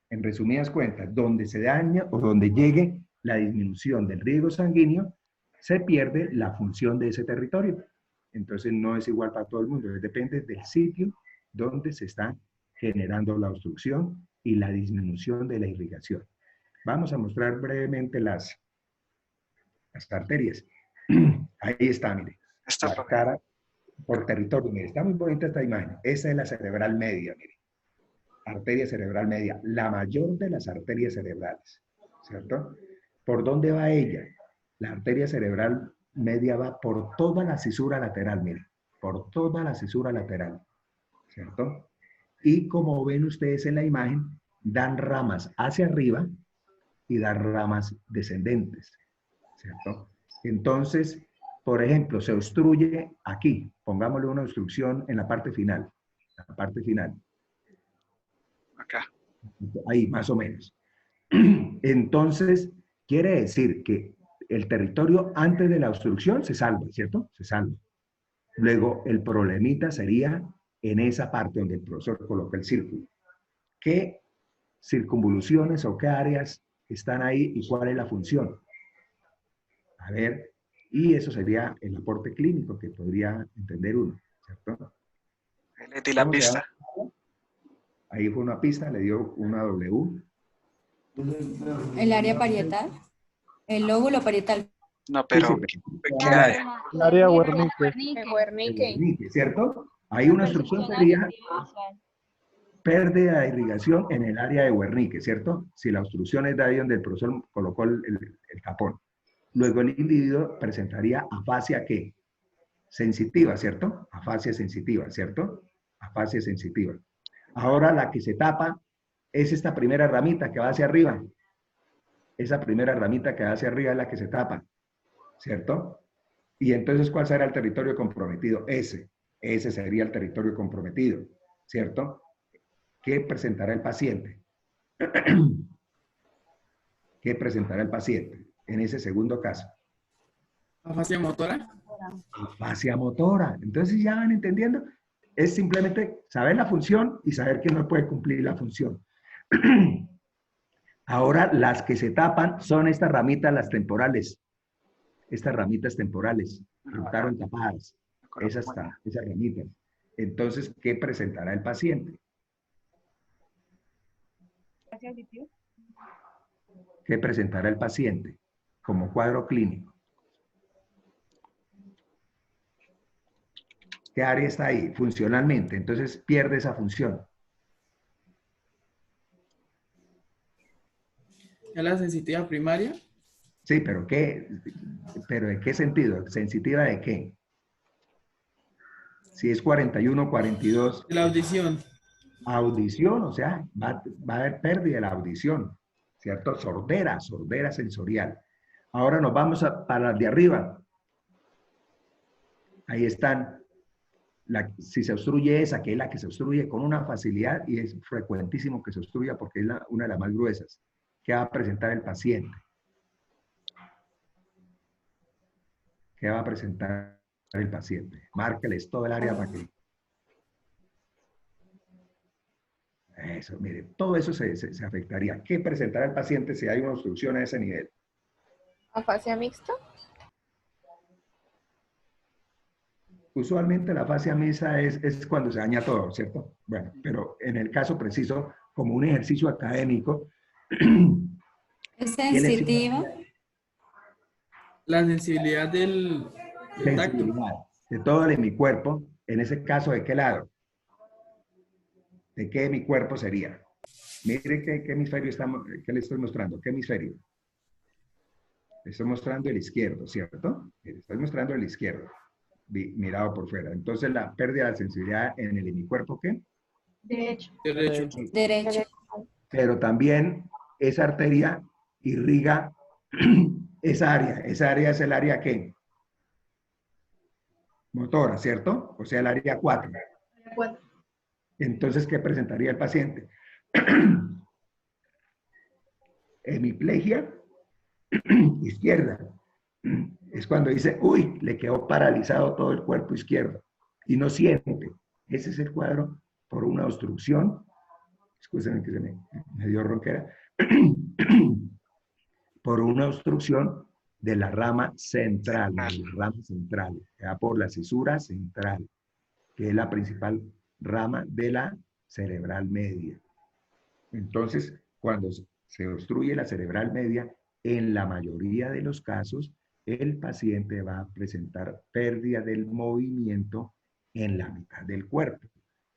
En resumidas cuentas, donde se daña o donde llegue la disminución del riego sanguíneo, se pierde la función de ese territorio. Entonces no es igual para todo el mundo, depende del sitio donde se está generando la obstrucción y la disminución de la irrigación. Vamos a mostrar brevemente las arterias. Ahí está, mire, Está, la profe. cara por territorio. Mire, está muy bonita esta imagen. Esa es la cerebral media, mire. Arteria cerebral media, la mayor de las arterias cerebrales, ¿cierto? ¿Por dónde va ella? La arteria cerebral media va por toda la cisura lateral, mire, por toda la cisura lateral, ¿cierto? Y como ven ustedes en la imagen, dan ramas hacia arriba y dan ramas descendentes, ¿cierto? Entonces, por ejemplo, se obstruye aquí, pongámosle una obstrucción en la parte final, Acá. ahí más o menos. Entonces, quiere decir que el territorio antes de la obstrucción se salva, ¿cierto? Se salva. Luego, el problemita sería en esa parte donde el profesor coloca el círculo. ¿Qué circunvoluciones o qué áreas están ahí y cuál es la función? A ver, y eso sería el aporte clínico que podría entender uno, ¿cierto? Le di la pista. Ahí fue una pista, le dio una W. El área parietal, el lóbulo parietal. No, pero Sí, ¿qué área? El área Wernicke. el Wernicke, ¿cierto? Ahí una obstrucción sería pérdida de irrigación en el área de Wernicke, ¿cierto? Si la obstrucción es de ahí donde el profesor colocó el tapón. Luego el individuo presentaría afasia, ¿qué? Sensitiva, ¿cierto? Afasia sensitiva, ¿cierto? Afasia sensitiva. Ahora la que se tapa es esta primera ramita que va hacia arriba. Esa primera ramita que va hacia arriba es la que se tapa, ¿cierto? Y entonces, ¿cuál será el territorio comprometido? Ese sería el territorio comprometido, ¿cierto? ¿Qué presentará el paciente? ¿Qué presentará el paciente en ese segundo caso? ¿Afasia motora? Afasia motora. Entonces, ¿ya van entendiendo? Es simplemente saber la función y saber que no puede cumplir la función. Ahora, las que se tapan son estas ramitas, las temporales. Estas ramitas temporales, resultaron tapadas. Esas ramitas. Entonces, ¿qué presentará el paciente? ¿Qué presentará el paciente como cuadro clínico? ¿Qué área está ahí? Funcionalmente. Entonces, pierde esa función. ¿Es la sensitiva primaria? Sí, pero ¿en qué sentido? ¿Sensitiva de qué? Si es 41, 42. La audición. Audición, o sea, va a haber pérdida de la audición, ¿cierto? Sordera sensorial. Ahora nos vamos para las de arriba. Ahí están. Si se obstruye esa, que es la que se obstruye con una facilidad y es frecuentísimo que se obstruya porque es una de las más gruesas. ¿Qué va a presentar el paciente? ¿Qué va a presentar el paciente? Márqueles todo el área para que... Eso, mire, todo eso se afectaría. ¿Qué presentará el paciente si hay una obstrucción a ese nivel? ¿Afasia mixta? Usualmente la fascia mixta es cuando se daña todo, ¿cierto? Bueno, pero en el caso preciso, como un ejercicio académico... ¿Es sensitiva? La sensibilidad del tacto. De todo de mi cuerpo, en ese caso, ¿de qué lado? ¿De qué mi cuerpo sería? Mire qué hemisferio qué le estoy mostrando. ¿Qué hemisferio? Le estoy mostrando el izquierdo, ¿cierto? Le estoy mostrando el izquierdo, mirado por fuera. Entonces, la pérdida de la sensibilidad en el hemicuerpo, ¿qué? Derecho. Derecho. Pero también esa arteria irriga esa área. Esa área es el área, ¿qué? Motora, ¿cierto? O sea, el área 4. Entonces, ¿qué presentaría el paciente? Hemiplegia izquierda. Es cuando dice, uy, le quedó paralizado todo el cuerpo izquierdo y no siente. Ese es el cuadro por una obstrucción. Escúchame que se me dio ronquera. Por una obstrucción de la rama central, que va por la cisura central, que es la principal rama de la cerebral media. Entonces, cuando se obstruye la cerebral media, en la mayoría de los casos, el paciente va a presentar pérdida del movimiento en la mitad del cuerpo.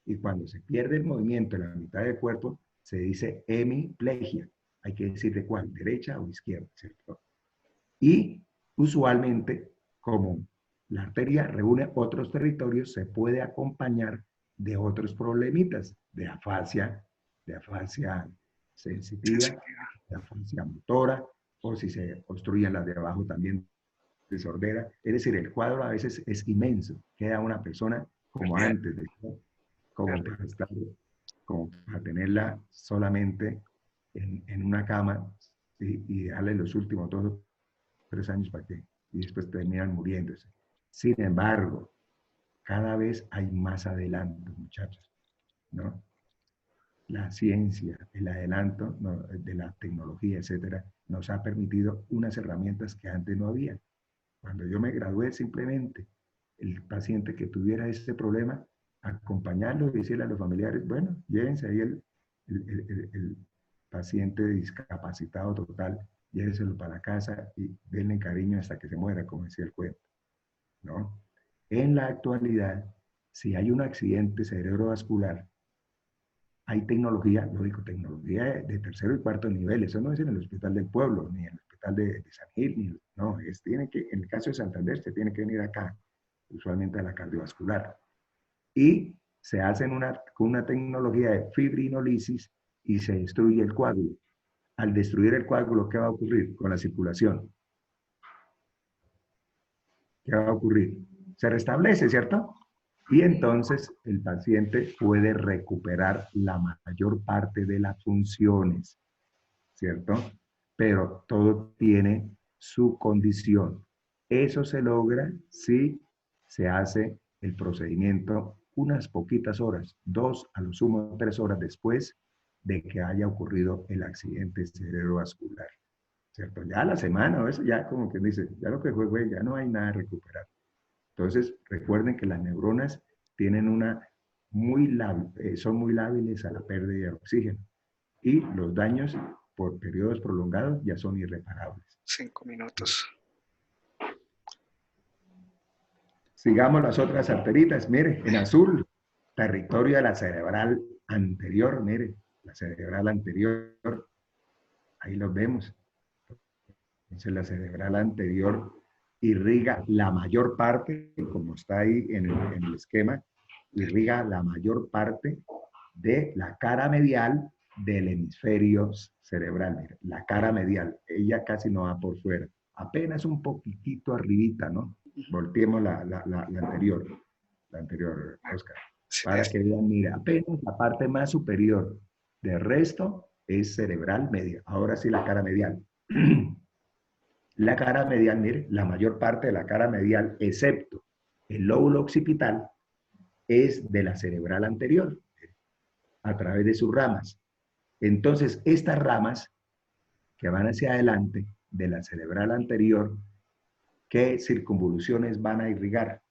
Y cuando se pierde el movimiento en la mitad del cuerpo, se dice hemiplegia. Hay que decir de cuál, derecha o izquierda, ¿cierto? Y usualmente, como la arteria reúne otros territorios, se puede acompañar de otros problemitas, de afasia sensitiva, de afasia motora, o si se obstruyen las de abajo también de sordera. Es decir, el cuadro a veces es inmenso. Queda una persona como antes, como para tenerla solamente en una cama y darle los últimos 2 3 años para que, y después terminan muriéndose. Sin embargo, cada vez hay más adelanto, muchachos, ¿no? La ciencia, el adelanto, ¿no?, de la tecnología, etcétera, nos ha permitido unas herramientas que antes no había. Cuando yo me gradué, simplemente el paciente que tuviera este problema, acompañarlo y decirle a los familiares, bueno, llévense ahí el paciente discapacitado total, llévenselo para la casa y denle cariño hasta que se muera, como decía el cuento, ¿no? En la actualidad, si hay un accidente cerebrovascular, hay tecnología, lo digo, tecnología de tercero y cuarto nivel. Eso no es en el hospital del pueblo, ni en el hospital de San Gil, ni, no, tiene que, en el caso de Santander, se tiene que venir acá, usualmente a la cardiovascular. Y se hacen con una tecnología de fibrinolisis y se destruye el coágulo. Al destruir el coágulo, ¿qué va a ocurrir con la circulación? ¿Qué va a ocurrir? Se restablece, ¿cierto? Y entonces el paciente puede recuperar la mayor parte de las funciones, ¿cierto? Pero todo tiene su condición. Eso se logra si se hace el procedimiento unas poquitas horas, 2 a lo sumo 3 horas después de que haya ocurrido el accidente cerebrovascular, ¿cierto? Ya a la semana, o eso ya como que dice, ya lo que fue, ya no hay nada a recuperar. Entonces, recuerden que las neuronas tienen son muy lábiles a la pérdida de oxígeno y los daños por periodos prolongados ya son irreparables. 5 minutos. Sigamos las otras arteritas. Mire, en azul, territorio de la cerebral anterior. Mire, la cerebral anterior, ahí los vemos. Entonces, la cerebral anterior irriga la mayor parte, como está ahí en el esquema, irriga la mayor parte de la cara medial del hemisferio cerebral. Mira, la cara medial, ella casi no va por fuera, apenas un poquitito arribita, ¿no? Volteemos la anterior, Oscar, para que vean, mira, apenas la parte más superior. Del resto es cerebral media. Ahora sí la cara medial. La cara medial, mire, la mayor parte de la cara medial, excepto el lóbulo occipital, es de la cerebral anterior, a través de sus ramas. Entonces, estas ramas que van hacia adelante de la cerebral anterior, ¿qué circunvoluciones van a irrigar?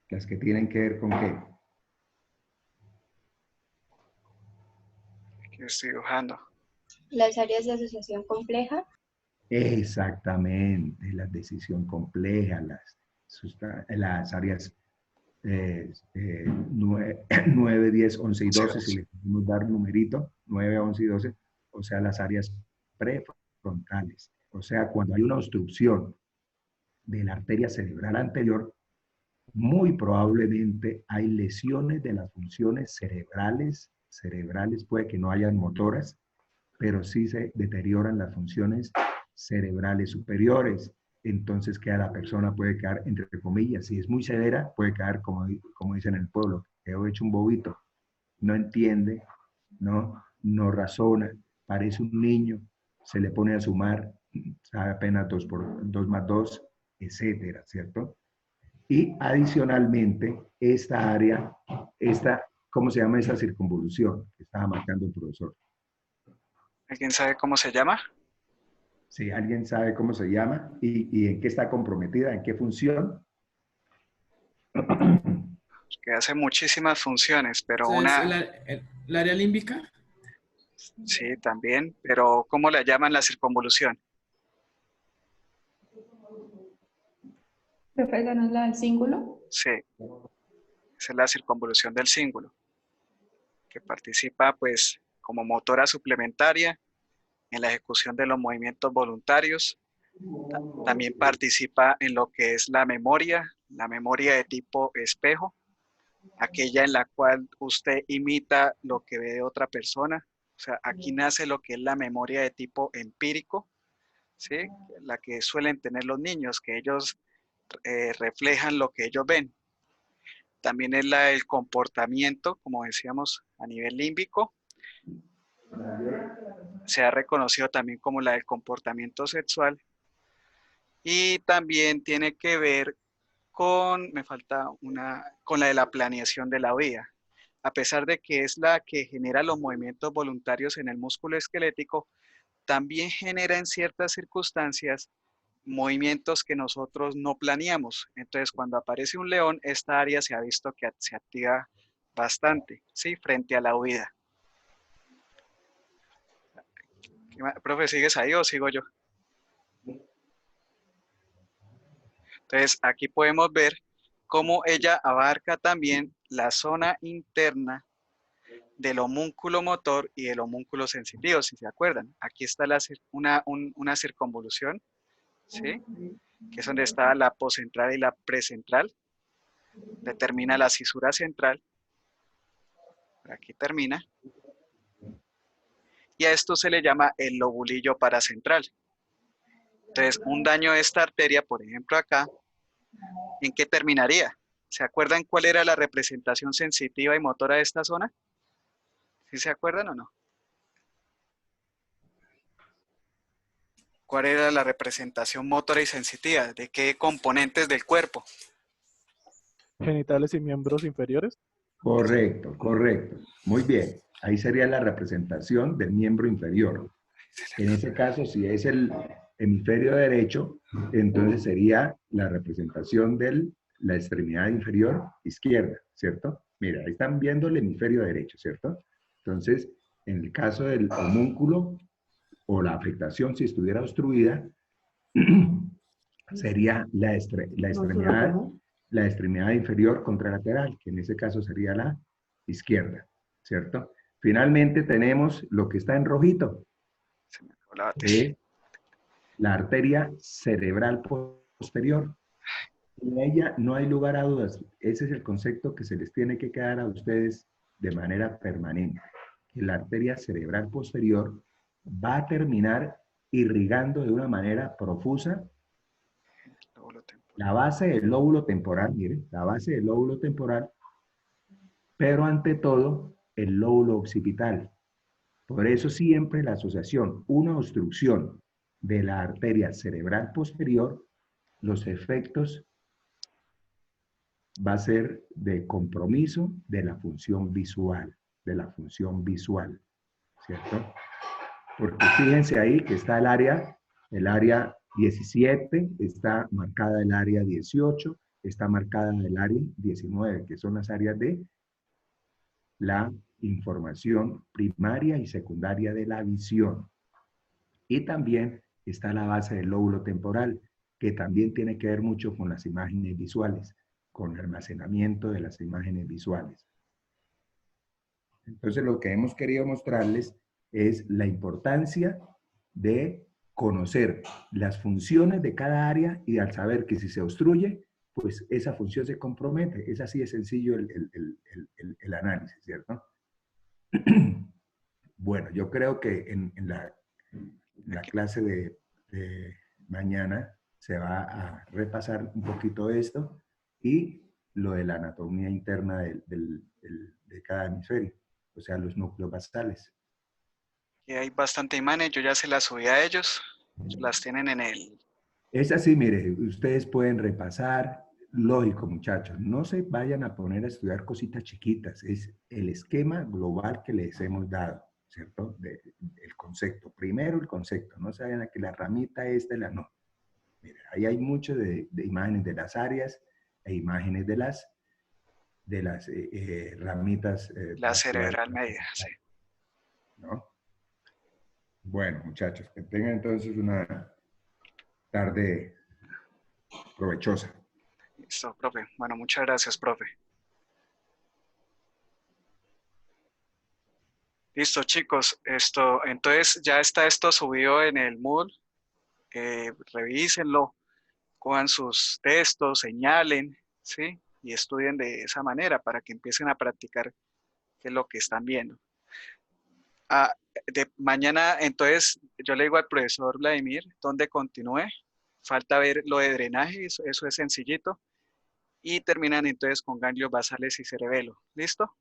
Las que tienen que ver con qué. Aquí estoy dibujando. Las áreas de asociación compleja. Exactamente, la decisión compleja, las áreas 9, 10, 11 y 12, si le podemos dar numerito, 9, 11 y 12, o sea, las áreas prefrontales. O sea, cuando hay una obstrucción de la arteria cerebral anterior, muy probablemente hay lesiones de las funciones cerebrales. Puede que no hayan motoras, pero sí se deterioran las funciones cerebrales superiores. Entonces la persona puede quedar, entre comillas, si es muy severa, puede quedar, como dicen en el pueblo, quedó hecho un bobito, no entiende, no razona, parece un niño, se le pone a sumar, sabe apenas 2 más 2, etcétera, ¿cierto? Y adicionalmente, esta área, ¿cómo se llama esa circunvolución que estaba marcando el profesor? ¿Alguien sabe cómo se llama? Si alguien sabe cómo se llama y en qué está comprometida, en qué función. Que hace muchísimas funciones, pero ¿Es una... el área límbica? Sí, también, pero ¿cómo la llaman la circunvolución? Profesor, ¿no es la del cíngulo? Sí, esa es la circunvolución del cíngulo, que participa pues como motora suplementaria en la ejecución de los movimientos voluntarios. También participa en lo que es la memoria de tipo espejo, aquella en la cual usted imita lo que ve de otra persona. O sea, aquí nace lo que es la memoria de tipo empírico, ¿sí? La que suelen tener los niños, que ellos reflejan lo que ellos ven. También es la del comportamiento, como decíamos, a nivel límbico. Se ha reconocido también como la del comportamiento sexual y también tiene que ver con, me falta una, con la de la planeación de la vida. A pesar de que es la que genera los movimientos voluntarios en el músculo esquelético, también genera en ciertas circunstancias movimientos que nosotros no planeamos. Entonces, cuando aparece un león, esta área se ha visto que se activa bastante, ¿sí? Frente a la huida. Profe, ¿sigues ahí o sigo yo? Entonces, aquí podemos ver cómo ella abarca también la zona interna del homúnculo motor y del homúnculo sensitivo, si se acuerdan. Aquí está una circunvolución, ¿sí? Que es donde está la poscentral y la precentral. Determina la cisura central. Aquí termina. Y a esto se le llama el lobulillo paracentral. Entonces, un daño de esta arteria, por ejemplo acá, ¿en qué terminaría? ¿Se acuerdan cuál era la representación sensitiva y motora de esta zona? ¿Sí se acuerdan o no? ¿Cuál era la representación motora y sensitiva? ¿De qué componentes del cuerpo? Genitales y miembros inferiores. Correcto, correcto. Muy bien. Ahí sería la representación del miembro inferior. En ese caso, si es el hemisferio derecho, entonces sería la representación de la extremidad inferior izquierda, ¿cierto? Mira, ahí están viendo el hemisferio derecho, ¿cierto? Entonces, en el caso del homúnculo o la afectación, si estuviera obstruida, sería la extremidad inferior contralateral, que en ese caso sería la izquierda, ¿cierto? Finalmente tenemos lo que está en rojito, que es la arteria cerebral posterior. En ella no hay lugar a dudas. Ese es el concepto que se les tiene que quedar a ustedes de manera permanente. Que la arteria cerebral posterior va a terminar irrigando de una manera profusa la base del lóbulo temporal, miren, la base del lóbulo temporal, pero ante todo el lóbulo occipital. Por eso siempre la asociación, una obstrucción de la arteria cerebral posterior, los efectos va a ser de compromiso de la función visual, ¿cierto? Porque fíjense ahí que está el área 17, está marcada el área 18, está marcada el área 19, que son las áreas de la información primaria y secundaria de la visión. Y también está la base del lóbulo temporal, que también tiene que ver mucho con las imágenes visuales, con el almacenamiento de las imágenes visuales. Entonces, lo que hemos querido mostrarles es la importancia de conocer las funciones de cada área y al saber que si se obstruye, pues esa función se compromete. Es así de sencillo el análisis, ¿cierto? Bueno, yo creo que en la clase de mañana se va a repasar un poquito esto y lo de la anatomía interna de cada hemisferio, o sea, los núcleos basales. Y hay bastante imágenes, yo ya se las subí a ellos, las tienen en el... Es así, mire, ustedes pueden repasar, lógico muchachos, no se vayan a poner a estudiar cositas chiquitas, es el esquema global que les hemos dado, ¿cierto? El concepto, primero el concepto, no se vayan a que la ramita esta la no. Mire, ahí hay mucho de imágenes de las áreas e imágenes de las ramitas. La cerebral media, sí. ¿No? Bueno, muchachos, que tengan entonces una tarde provechosa. Listo, profe. Bueno, muchas gracias, profe. Listo, chicos. Entonces ya está esto subido en el Moodle. Revísenlo, cojan sus textos, señalen, ¿sí? Y estudien de esa manera para que empiecen a practicar qué es lo que están viendo. De mañana, entonces, yo le digo al profesor Vladimir dónde continúe. Falta ver lo de drenaje, eso es sencillito. Y terminan entonces con ganglios basales y cerebelo. ¿Listo?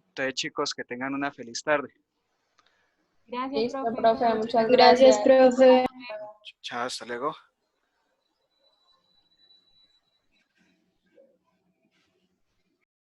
Entonces, chicos, que tengan una feliz tarde. Gracias, Listo, profe. profe, muchas Gracias, gracias. profe. Chao, hasta luego.